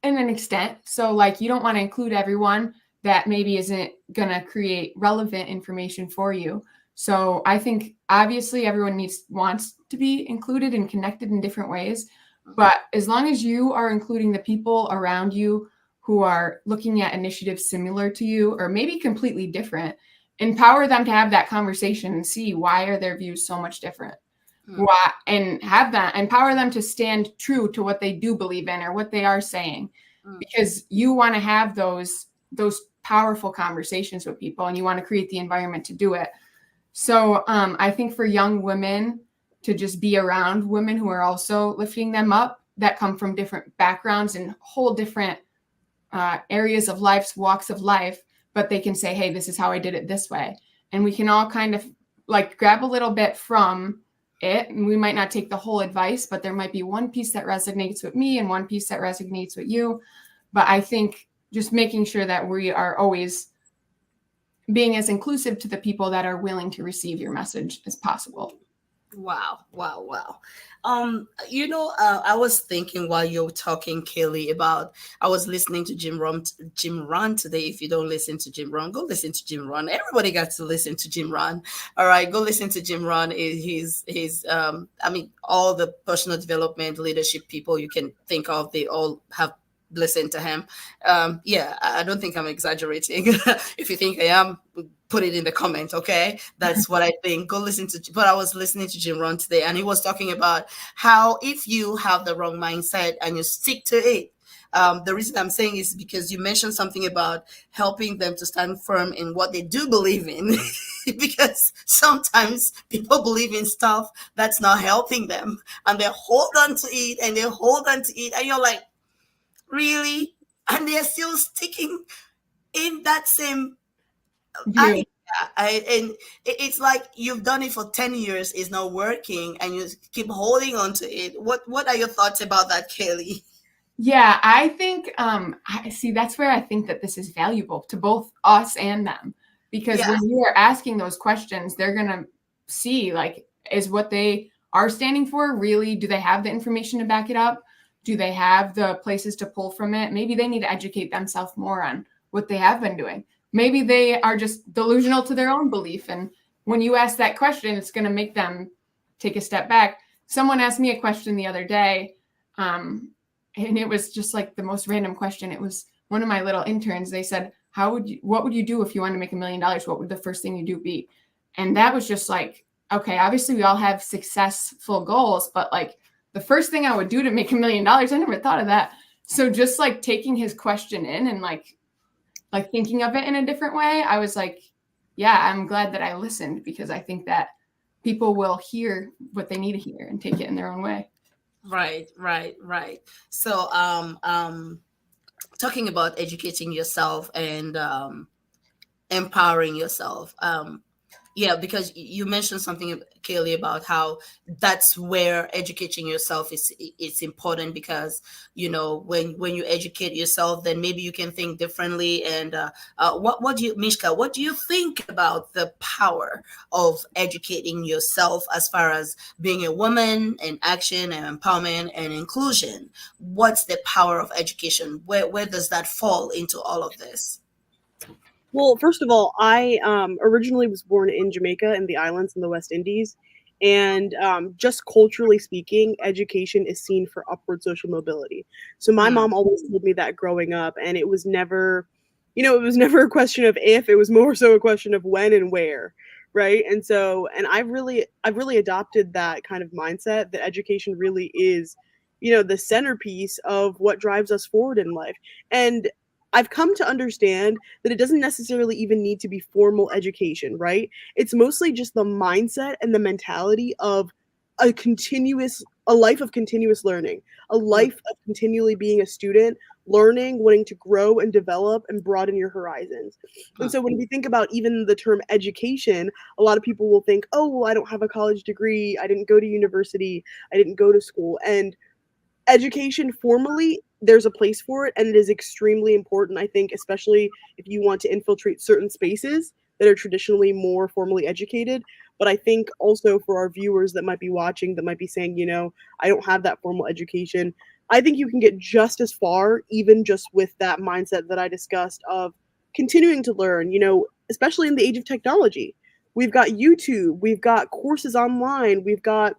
an extent, so like you don't want to include everyone that maybe isn't going to create relevant information for you. So I think obviously everyone wants to be included and connected in different ways. But as long as you are including the people around you who are looking at initiatives similar to you or maybe completely different, empower them to have that conversation and see why are their views so much different. Why, and empower them to stand true to what they do believe in or what they are saying, because you want to have those powerful conversations with people and you want to create the environment to do it. So I think for young women to just be around women who are also lifting them up, that come from different backgrounds and whole different areas of life, walks of life, but they can say, hey, this is how I did it this way. And we can all kind of like grab a little bit from it. And we might not take the whole advice, but there might be one piece that resonates with me and one piece that resonates with you. But I think just making sure that we are always being as inclusive to the people that are willing to receive your message as possible. Wow. I was thinking while you were talking, Kailey, I was listening to Jim Rohn today. If you don't listen to Jim Rohn, go listen to Jim Rohn. Everybody got to listen to Jim Rohn. All right, go listen to Jim Rohn. All the personal development, leadership people you can think of, they all have listened to him. I don't think I'm exaggerating. If you think I am, put it in the comment, okay? That's what I think. Go listen to, but I was listening to Jim Rohn today, and he was talking about how if you have the wrong mindset and you stick to it, the reason I'm saying is because you mentioned something about helping them to stand firm in what they do believe in, because sometimes people believe in stuff that's not helping them, and they hold on to it, and you're like, really? And they're still sticking in that same idea. And it's like you've done it for 10 years, it's not working, and you keep holding on to it. What are your thoughts about that, Kailey? Yeah, I think that's where I think that this is valuable to both us and them, because when you are asking those questions, they're gonna see, like, is what they are standing for really, do they have the information to back it up? Do they have the places to pull from it? Maybe they need to educate themselves more on what they have been doing. Maybe they are just delusional to their own belief. And when you ask that question, it's going to make them take a step back. Someone asked me a question the other day, and it was just like the most random question. It was one of my little interns. They said, what would you do if you wanted to make $1 million? What would the first thing you do be? And that was just like, okay, obviously we all have successful goals, but like, the first thing I would do to make $1 million, I never thought of that. So just like taking his question in and like thinking of it in a different way, I was like, yeah, I'm glad that I listened, because I think that people will hear what they need to hear and take it in their own way. Right. So talking about educating yourself and empowering yourself, Yeah, because you mentioned something, Kailey, about how that's where educating yourself is it's important, because when you educate yourself, then maybe you can think differently. And what do you, Mishka, what do you think about the power of educating yourself as far as being a woman in action and empowerment and inclusion? What's the power of education? Where does that fall into all of this? Well, first of all, I originally was born in Jamaica in the islands in the West Indies. And just culturally speaking, education is seen for upward social mobility. So my Mm, mom always told me that growing up, and it was never, it was never a question of if, it was more so a question of when and where, right? And so, and I've really adopted that kind of mindset that education really is, the centerpiece of what drives us forward in life. And I've come to understand that it doesn't necessarily even need to be formal education, right? It's mostly just the mindset and the mentality of a life of continuous learning, a mm, life of continually being a student, learning, wanting to grow and develop and broaden your horizons. And mm, so when we think about even the term education, a lot of people will think, oh, well, I don't have a college degree, I didn't go to university, I didn't go to school. And education formally, there's a place for it, and it is extremely important, I think, especially if you want to infiltrate certain spaces that are traditionally more formally educated. But I think also for our viewers that might be watching, that might be saying, I don't have that formal education, I think you can get just as far, even just with that mindset that I discussed of continuing to learn, especially in the age of technology. We've got YouTube, we've got courses online, we've got,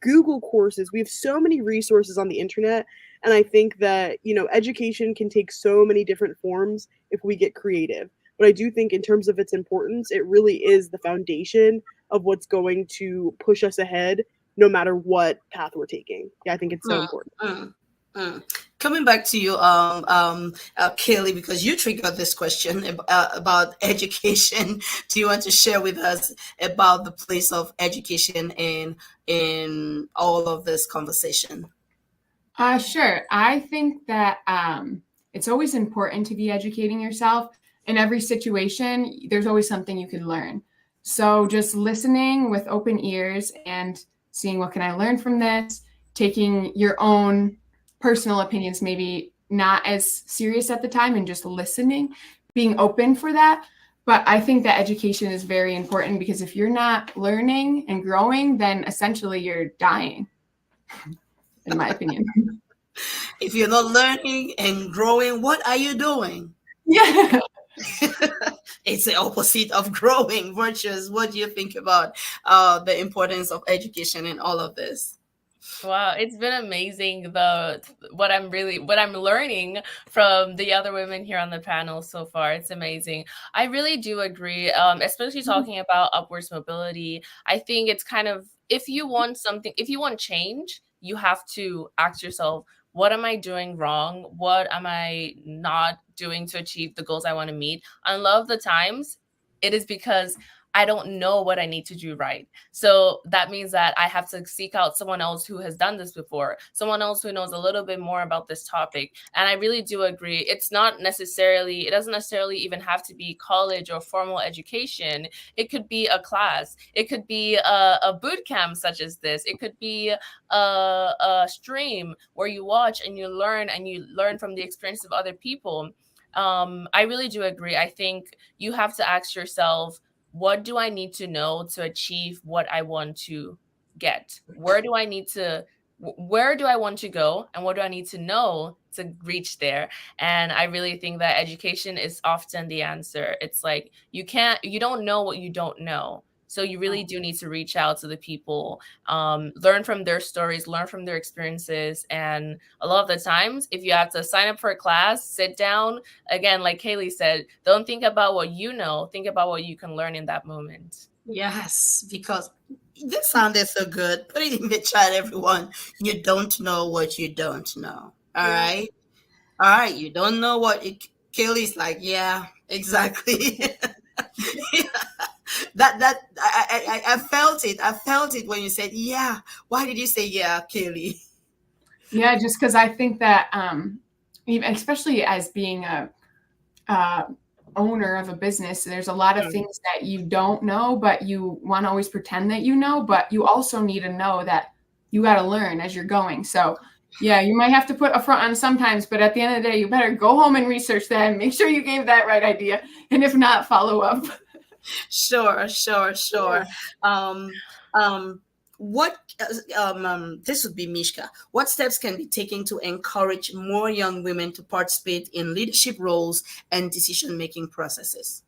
Google courses. We have so many resources on the internet. And I think that, education can take so many different forms if we get creative. But I do think, in terms of its importance, it really is the foundation of what's going to push us ahead no matter what path we're taking. Yeah, I think it's so mm, important. mm, mm. Coming back to you, Kelly, because you triggered this question about education. Do you want to share with us about the place of education in all of this conversation? Sure. I think that it's always important to be educating yourself. In every situation, there's always something you can learn. So just listening with open ears and seeing what can I learn from this, taking your own personal opinions, maybe not as serious at the time, and just listening, being open for that. But I think that education is very important, because if you're not learning and growing, then essentially you're dying, in my opinion. If you're not learning and growing, what are you doing? Yeah. It's the opposite of growing. Virtuous, what do you think about the importance of education in all of this? Wow, it's been amazing what I'm learning from the other women here on the panel so far. It's amazing. I really do agree, especially talking about upwards mobility. I think it's kind of, if you want change, you have to ask yourself, what am I doing wrong? What am I not doing to achieve the goals I want to meet? And a lot of the times, it is because I don't know what I need to do right. So that means that I have to seek out someone else who has done this before, someone else who knows a little bit more about this topic. And I really do agree. It doesn't necessarily even have to be college or formal education. It could be a class. It could be a boot camp such as this. It could be a stream where you watch and you learn from the experience of other people. I really do agree. I think you have to ask yourself, what do I need to know to achieve what I want to get? Where do I want to go, and what do I need to know to reach there? And I really think that education is often the answer. It's like you don't know what you don't know. So you really do need to reach out to the people, learn from their stories, learn from their experiences. And a lot of the times, if you have to sign up for a class, sit down, again, like Kailey said, don't think about what you know, think about what you can learn in that moment. Yes, because this sounded so good. Put it in the chat, everyone. You don't know what you don't know. All Yeah. right. All right. You don't know what Kelly's like. Yeah, exactly. I felt it. I felt it when you said, yeah. Why did you say, yeah, Kelly? Yeah, just because I think that, even, especially as being a owner of a business, there's a lot of things that you don't know, but you want to always pretend that you know, but you also need to know that you got to learn as you're going. So yeah, you might have to put a front on sometimes, but at the end of the day, you better go home and research that and make sure you gave that right idea. And if not, follow up. Sure. What this would be Mischka. What steps can be taken to encourage more young women to participate in leadership roles and decision-making processes?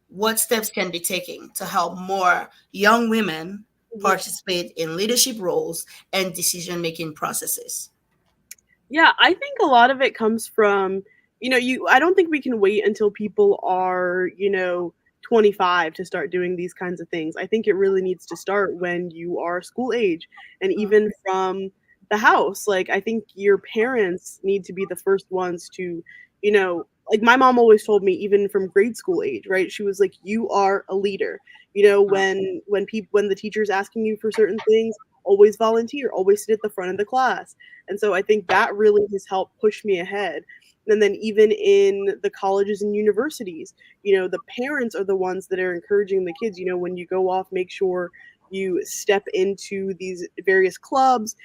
What steps can be taken to help more young women participate in leadership roles and decision-making processes? Yeah, I think a lot of it comes from, I don't think we can wait until people are, 25 to start doing these kinds of things. I think it really needs to start when you are school age, and even from the house. Like, I think your parents need to be the first ones to, like my mom always told me, even from grade school age, right? She was like, you are a leader. When the teacher's asking you for certain things, always volunteer, always sit at the front of the class. And so I think that really has helped push me ahead. And then even in the colleges and universities, the parents are the ones that are encouraging the kids, when you go off, make sure you step into these various clubs,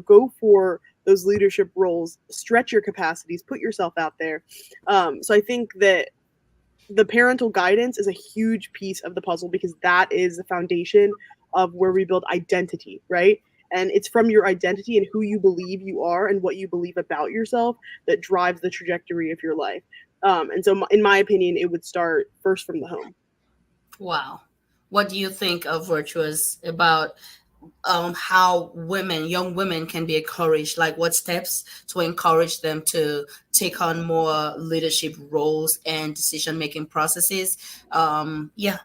go for those leadership roles, stretch your capacities, put yourself out there. So I think that the parental guidance is a huge piece of the puzzle, because that is the foundation of where we build identity, right? And it's from your identity and who you believe you are and what you believe about yourself that drives the trajectory of your life. And so, in my opinion, it would start first from the home. Wow. What do you think of Virtuous about how young women can be encouraged? Like, what steps to encourage them to take on more leadership roles and decision-making processes? Yeah.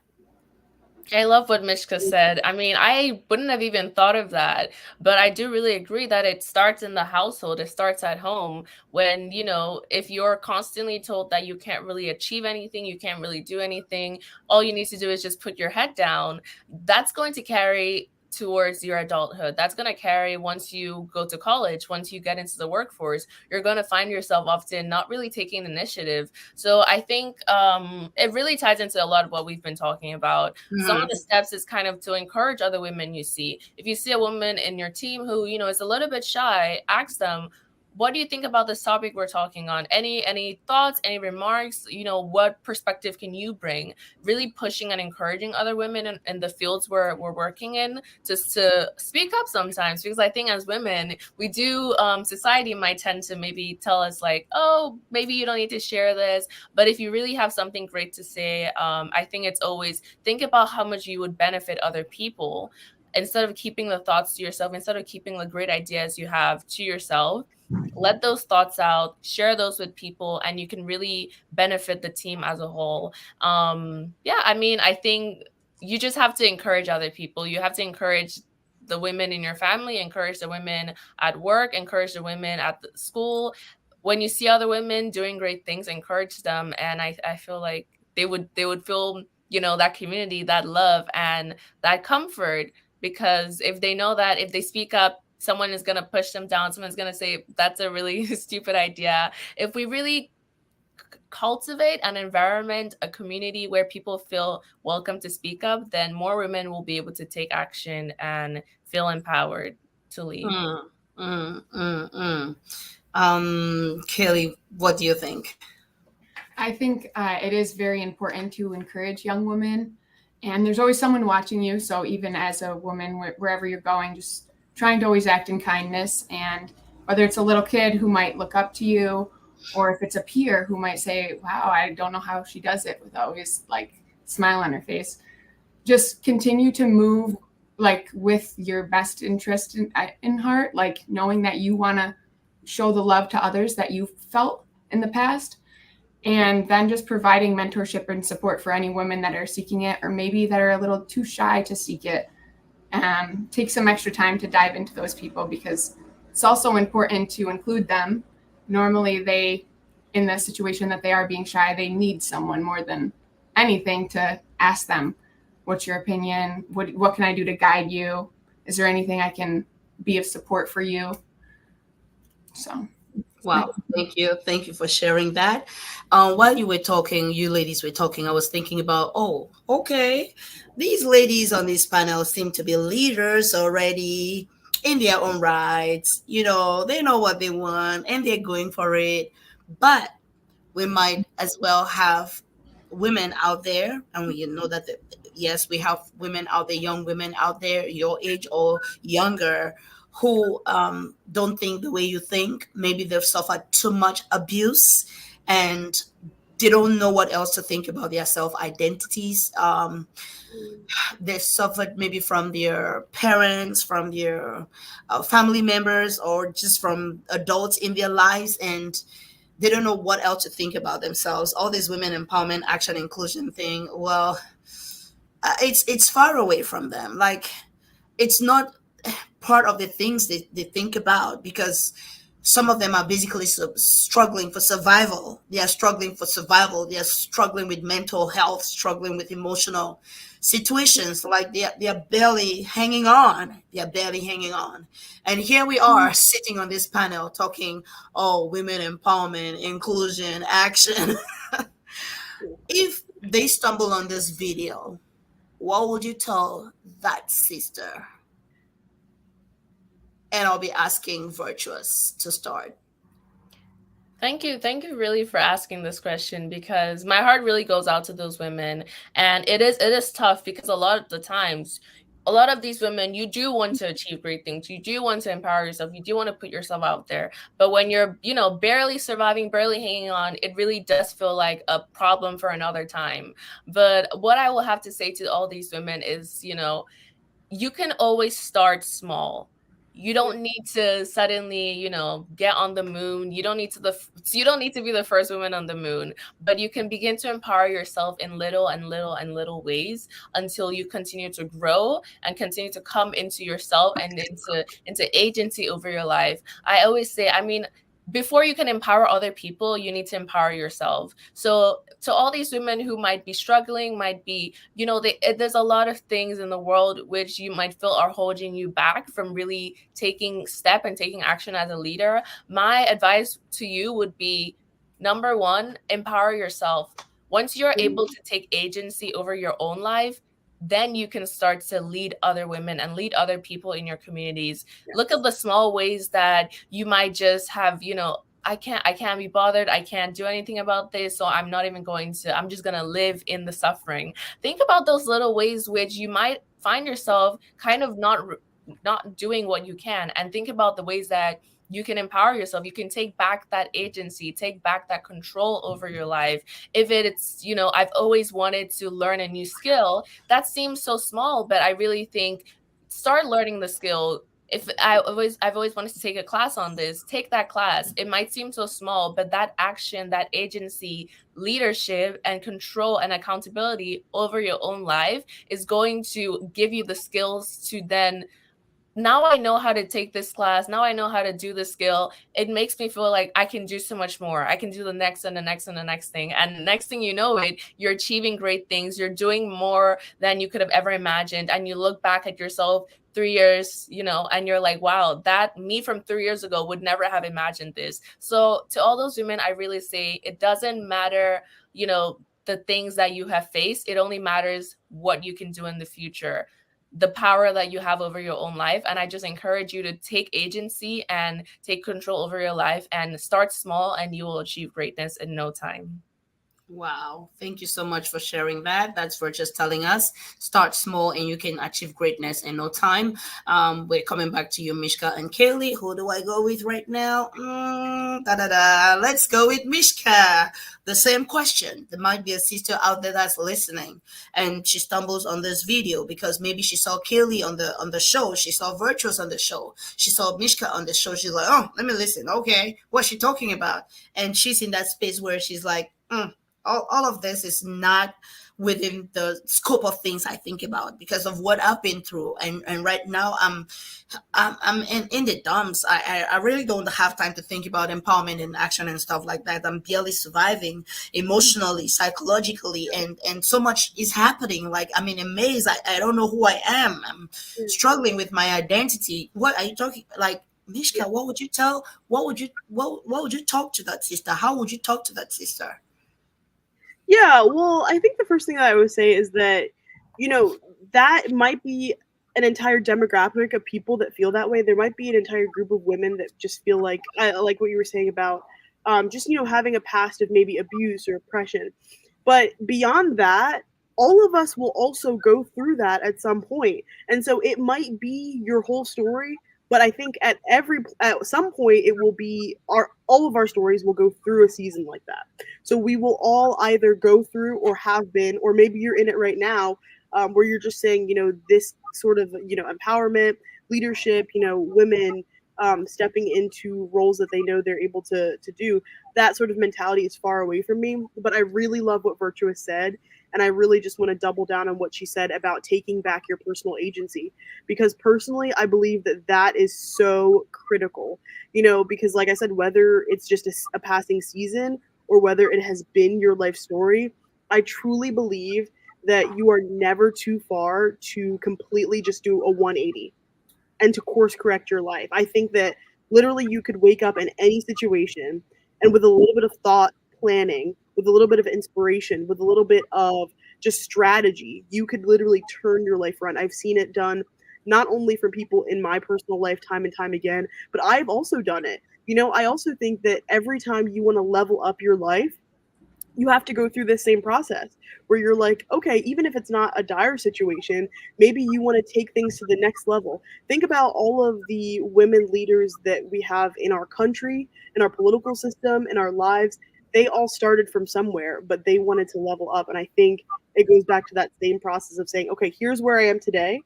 I love what Mischka said. I mean, I wouldn't have even thought of that, but I do really agree that it starts in the household. It starts at home when, if you're constantly told that you can't really achieve anything, you can't really do anything, all you need to do is just put your head down, that's going to carry towards your adulthood. That's going to carry once you go to college, once you get into the workforce, you're going to find yourself often not really taking initiative. So I think it really ties into a lot of what we've been talking about. Some of the steps is kind of to encourage other women you see. If you see a woman in your team who, is a little bit shy, ask them, what do you think about this topic we're talking on? Any thoughts, any remarks? What perspective can you bring? Really pushing and encouraging other women in the fields we're working in just to speak up sometimes, because I think as women, we do, society might tend to maybe tell us like, oh, maybe you don't need to share this. But if you really have something great to say, I think it's always think about how much you would benefit other people. Instead of keeping the thoughts to yourself, instead of keeping the great ideas you have to yourself, let those thoughts out, share those with people, and you can really benefit the team as a whole. I think you just have to encourage other people. You have to encourage the women in your family, encourage the women at work, encourage the women at the school. When you see other women doing great things, encourage them. And I feel like they would feel, that community, that love, and that comfort. Because if they know that if they speak up, someone is going to push them down, someone's going to say, that's a really stupid idea. If we really cultivate an environment, a community where people feel welcome to speak up, then more women will be able to take action and feel empowered to lead. Kailey, what do you think? I think it is very important to encourage young women. And there's always someone watching you. So even as a woman, wherever you're going, just trying to always act in kindness. And whether it's a little kid who might look up to you, or if it's a peer who might say, wow, I don't know how she does it, with always like smile on her face. Just continue to move like with your best interest in heart, like knowing that you want to show the love to others that you felt in the past. And then just providing mentorship and support for any women that are seeking it, or maybe that are a little too shy to seek it. Take some extra time to dive into those people, because it's also important to include them. Normally in the situation that they are being shy, they need someone more than anything to ask them, what's your opinion? What can I do to guide you? Is there anything I can be of support for you? So Wow, thank you for sharing that. While you were talking, you ladies were talking, I was thinking about, oh, okay, these ladies on this panel seem to be leaders already in their own rights. They know what they want and they're going for it. But we might as well have women out there, and we know that yes, we have women out there, young women out there your age or younger, who don't think the way you think. Maybe they've suffered too much abuse and they don't know what else to think about their self identities. They suffered maybe from their parents, from their family members, or just from adults in their lives, and they don't know what else to think about themselves. All this women empowerment, action, inclusion thing, well, it's far away from them. Like, it's not part of the things they think about, because some of them are basically struggling for survival. They are struggling for survival. They are struggling with mental health, struggling with emotional situations. Like, they are barely hanging on. They are barely hanging on. And here we are sitting on this panel talking, oh, women empowerment, inclusion, action. If they stumble on this video, what would you tell that sister? And I'll be asking Virtuous to start. Thank you really for asking this question, because my heart really goes out to those women. And it is tough, because a lot of the times, a lot of these women, you do want to achieve great things. You do want to empower yourself. You do want to put yourself out there. But when you're, barely surviving, barely hanging on, it really does feel like a problem for another time. But what I will have to say to all these women is, you can always start small. You don't need to suddenly, get on the moon. You don't need to be the first woman on the moon, but you can begin to empower yourself in little and little and little ways until you continue to grow and continue to come into yourself and into agency over your life. I always say, before you can empower other people, you need to empower yourself. So to all these women who might be struggling, might be, there's a lot of things in the world which you might feel are holding you back from really taking step and taking action as a leader. My advice to you would be, number one, empower yourself. Once you're able to take agency over your own life, then you can start to lead other women and lead other people in your communities. Yes. Look at the small ways that you might just have, I can't be bothered. I can't do anything about this. So I'm just going to live in the suffering. Think about those little ways which you might find yourself kind of not doing what you can, and think about the ways that you can empower yourself. You can take back that agency, take back that control over your life. If it's, I've always wanted to learn a new skill, that seems so small, but I really think start learning the skill. If I've always wanted to take a class on this, take that class. It might seem so small, but that action, that agency, leadership, and control and accountability over your own life is going to give you the skills to then, now I know how to take this class. Now I know how to do this skill. It makes me feel like I can do so much more. I can do the next and the next and the next thing. And next thing you know you're achieving great things. You're doing more than you could have ever imagined. And you look back at yourself 3 years, and you're like, wow, that me from 3 years ago would never have imagined this. So to all those women, I really say it doesn't matter, the things that you have faced. It only matters what you can do in the future, the power that you have over your own life. And I just encourage you to take agency and take control over your life and start small, and you will achieve greatness in no time. Wow. Thank you so much for sharing that. That's for just telling us, start small and you can achieve greatness in no time. We're coming back to you, Mischka and Kailey. Who do I go with right now? Let's go with Mischka. The same question. There might be a sister out there that's listening and she stumbles on this video because maybe she saw Kailey on the show. She saw Virtuous on the show. She saw Mischka on the show. She's like, oh, let me listen. Okay, what's she talking about? And she's in that space where she's like, all of this is not within the scope of things I think about because of what I've been through. And right now I'm in the dumps. I really don't have time to think about empowerment and action and stuff like that. I'm barely surviving emotionally, psychologically, and so much is happening. Like, I'm in a maze. I don't know who I am. I'm struggling with my identity. What are you talking? Like, Mischka, what would you tell? What would you talk to that sister? How would you talk to that sister? Yeah, well, I think the first thing that I would say is that, that might be an entire demographic of people that feel that way. There might be an entire group of women that just feel like, like what you were saying about, just, having a past of maybe abuse or oppression. But beyond that, all of us will also go through that at some point. And so it might be your whole story, but I think at some point it will be all of our stories will go through a season like that. So we will all either go through or have been, or maybe you're in it right now, where you're just saying, this sort of, empowerment, leadership, women stepping into roles that they know they're able to do. That sort of mentality is far away from me. But I really love what Virtuous said. And I really just want to double down on what she said about taking back your personal agency. Because personally, I believe that that is so critical, because like I said, whether it's just a passing season or whether it has been your life story, I truly believe that you are never too far to completely just do a 180 and to course correct your life. I think that literally you could wake up in any situation and with a little bit of thought, planning, with a little bit of inspiration, with a little bit of just strategy, you could literally turn your life around. I've seen it done not only from people in my personal life time and time again, but I've also done it. I also think that every time you want to level up your life, you have to go through this same process where you're like, okay, even if it's not a dire situation, maybe you want to take things to the next level. Think about all of the women leaders that we have in our country, in our political system, in our lives. They all started from somewhere, but they wanted to level up. And I think it goes back to that same process of saying, okay, here's where I am today.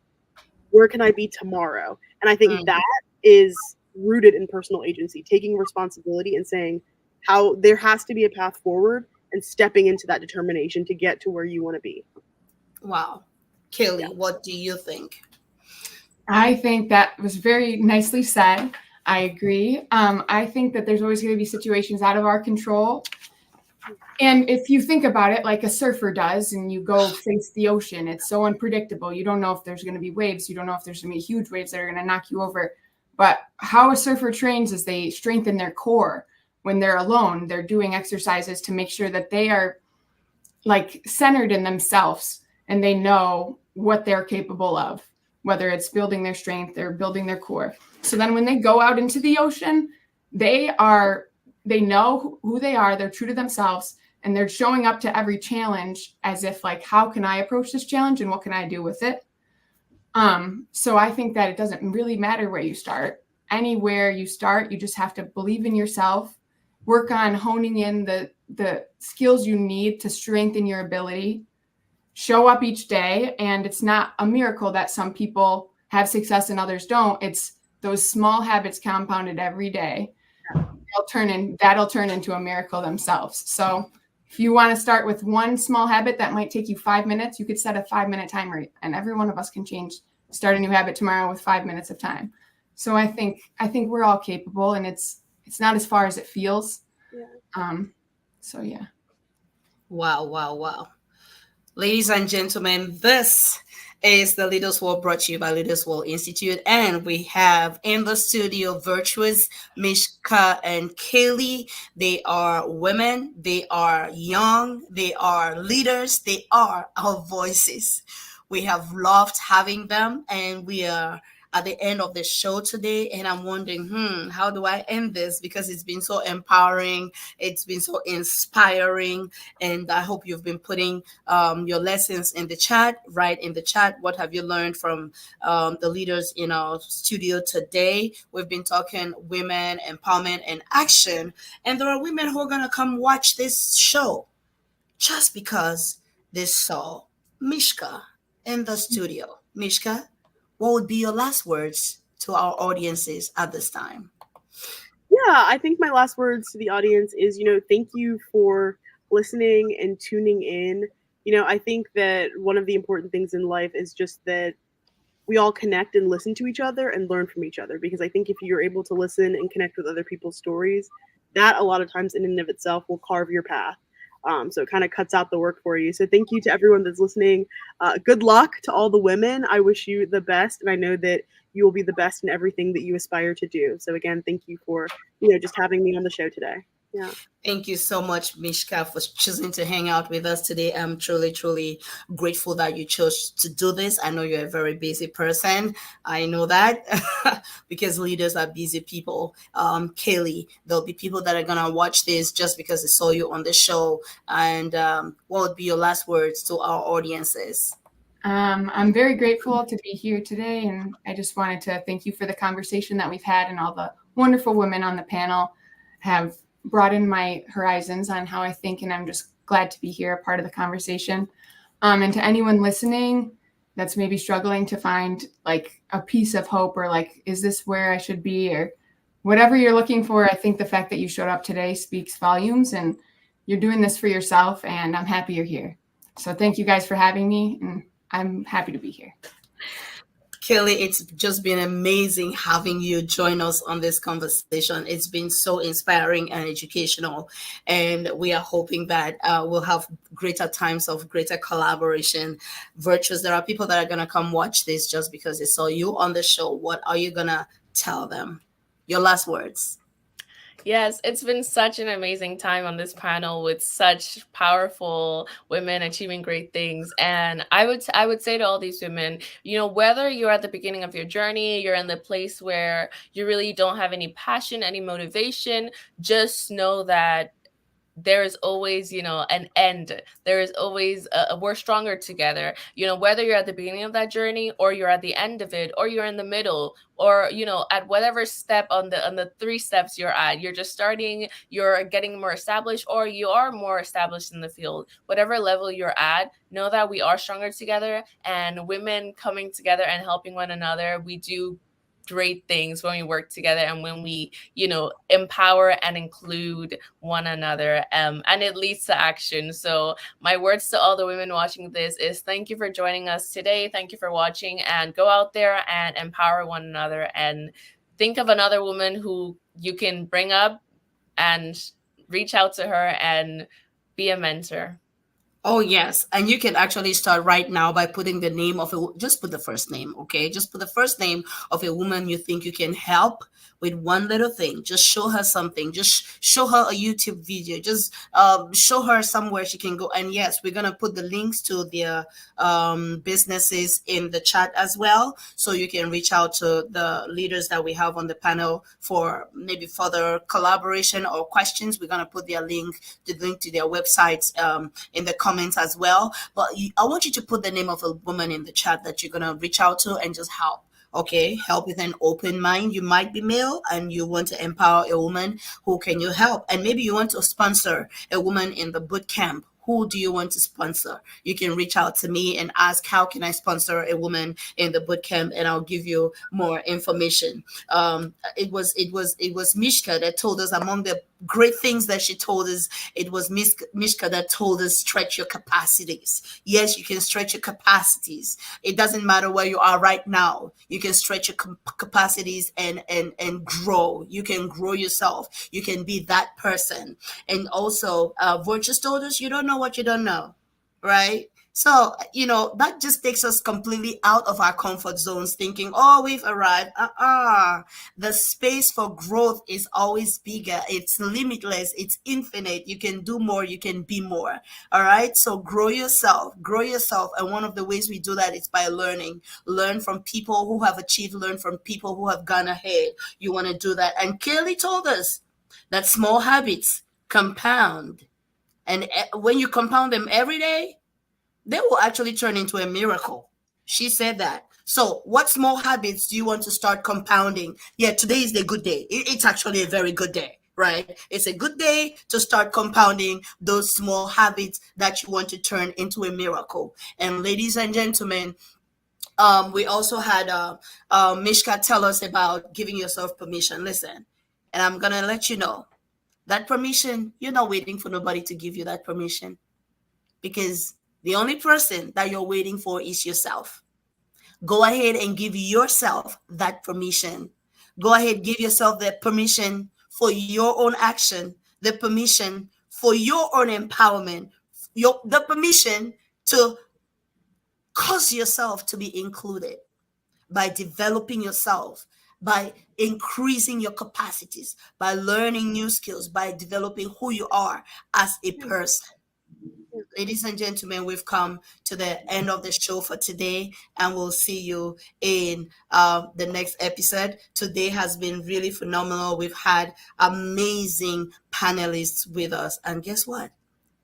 Where can I be tomorrow? And I think that is rooted in personal agency, taking responsibility and saying how there has to be a path forward and stepping into that determination to get to where you want to be. Wow. Kailey, what do you think? I think that was very nicely said. I agree. I think that there's always going to be situations out of our control. And if you think about it like a surfer does and you go face the ocean, it's so unpredictable. You don't know if there's going to be waves. You don't know if there's going to be huge waves that are going to knock you over. But how a surfer trains is they strengthen their core. When they're alone, they're doing exercises to make sure that they are like centered in themselves and they know what they're capable of, whether it's building their strength or building their core. So then when they go out into the ocean, they know who they are, they're true to themselves, and they're showing up to every challenge as if like, how can I approach this challenge and what can I do with it? So I think that it doesn't really matter where you start. Anywhere you start, you just have to believe in yourself, work on honing in the skills you need to strengthen your ability, show up each day. And it's not a miracle that some people have success and others don't. It's those small habits compounded every day. That'll turn into a miracle themselves. So if you want to start with one small habit that might take you 5 minutes, you could set a 5-minute timer, and every one of us can start a new habit tomorrow with 5 minutes of time. So I think we're all capable, and it's not as far as it feels. Yeah. So yeah. Wow. Ladies and gentlemen, this is the Leaders World brought to you by Leaders World Institute. And we have in the studio Virtuous, Mischka, and Kailey. They are women, they are young, they are leaders, they are our voices. We have loved having them, and we are at the end of the show today, and I'm wondering, how do I end this? Because it's been so empowering, it's been so inspiring, and I hope you've been putting your lessons in the chat, right in the chat. What have you learned from the leaders in our studio today? We've been talking women, empowerment, and action, and there are women who are gonna come watch this show just because they saw Mischka in the studio. Mischka, what would be your last words to our audiences at this time? Yeah, I think my last words to the audience is, thank you for listening and tuning in. I think that one of the important things in life is just that we all connect and listen to each other and learn from each other. Because I think if you're able to listen and connect with other people's stories, that a lot of times in and of itself will carve your path. So it kind of cuts out the work for you. So thank you to everyone that's listening. Good luck to all the women. I wish you the best, and I know that you will be the best in everything that you aspire to do. So again, thank you for just having me on the show today. Yeah. Thank you so much, Mischka, for choosing to hang out with us today. I'm truly, truly grateful that you chose to do this. I know you're a very busy person. I know that because leaders are busy people. Kailey, there'll be people that are going to watch this just because they saw you on the show. And what would be your last words to our audiences? I'm very grateful to be here today, and I just wanted to thank you for the conversation that we've had, and all the wonderful women on the panel have broadened my horizons on how I think, and I'm just glad to be here, a part of the conversation. And to anyone listening that's maybe struggling to find like a piece of hope, or like, is this where I should be, or whatever you're looking for, I think the fact that you showed up today speaks volumes, and you're doing this for yourself, and I'm happy you're here. So thank you guys for having me, and I'm happy to be here. Kailey, it's just been amazing having you join us on this conversation. It's been so inspiring and educational, and we are hoping that we'll have greater times of greater collaboration. Virtuous, there are people that are going to come watch this just because they saw you on the show. What are you going to tell them? Your last words. Yes, it's been such an amazing time on this panel with such powerful women achieving great things. And I would say to all these women, whether you're at the beginning of your journey, you're in the place where you really don't have any passion, any motivation, just know that there is always, an end. There is always we're stronger together. Whether you're at the beginning of that journey, or you're at the end of it, or you're in the middle, or at whatever step on the 3 steps you're at, you're just starting, you're getting more established, or you are more established in the field. Whatever level you're at, know that we are stronger together, and women coming together and helping one another, we do great things when we work together, and when we empower and include one another, and it leads to action. So my words to all the women watching this is thank you for joining us today. Thank you for watching, and go out there and empower one another, and think of another woman who you can bring up and reach out to her and be a mentor. Oh, yes. And you can actually start right now by putting the name of just put the first name, okay? Just put the first name of a woman you think you can help with one little thing. Just show her something. Just show her a YouTube video. Just show her somewhere she can go. And yes, we're going to put the links to their businesses in the chat as well. So you can reach out to the leaders that we have on the panel for maybe further collaboration or questions. We're going to put the link to their websites in the comments as well. But I want you to put the name of a woman in the chat that you're going to reach out to and just help. Okay, help with an open mind. You might be male and you want to empower a woman. Who can you help? And maybe you want to sponsor a woman in the boot camp. Who do you want to sponsor? You can reach out to me and ask, how can I sponsor a woman in the boot camp? And I'll give you more information. It was Mischka that told us, among the great things that she told us, it was Mischka that told us, stretch your capacities. Yes, you can stretch your capacities. It doesn't matter where you are right now. You can stretch your capacities and grow. You can grow yourself. You can be that person. And also, Virtuous told us, you don't know what you don't know, right? So, that just takes us completely out of our comfort zones, thinking, oh, we've arrived. The space for growth is always bigger. It's limitless. It's infinite. You can do more. You can be more. All right. So grow yourself. And one of the ways we do that is by learning. Learn from people who have achieved. Learn from people who have gone ahead. You want to do that. And Kailey told us that small habits compound. And when you compound them every day, they will actually turn into a miracle. She said that. So what small habits do you want to start compounding? Yeah, today is a good day. It's actually a very good day, right? It's a good day to start compounding those small habits that you want to turn into a miracle. And ladies and gentlemen, we also had Mischka tell us about giving yourself permission. Listen, and I'm going to let you know that permission, you're not waiting for nobody to give you that permission, because the only person that you're waiting for is yourself. Go ahead and give yourself that permission. Go ahead, give yourself the permission for your own action, the permission for your own empowerment, the permission to cause yourself to be included by developing yourself, by increasing your capacities, by learning new skills, by developing who you are as a person. Ladies and gentlemen, we've come to the end of the show for today, and we'll see you in the next episode. Today has been really phenomenal. We've had amazing panelists with us, and guess what?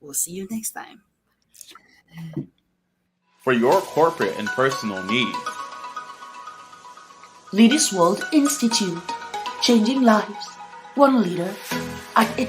We'll see you next time. For your corporate and personal needs. Leaders World Institute, changing lives, one leader at a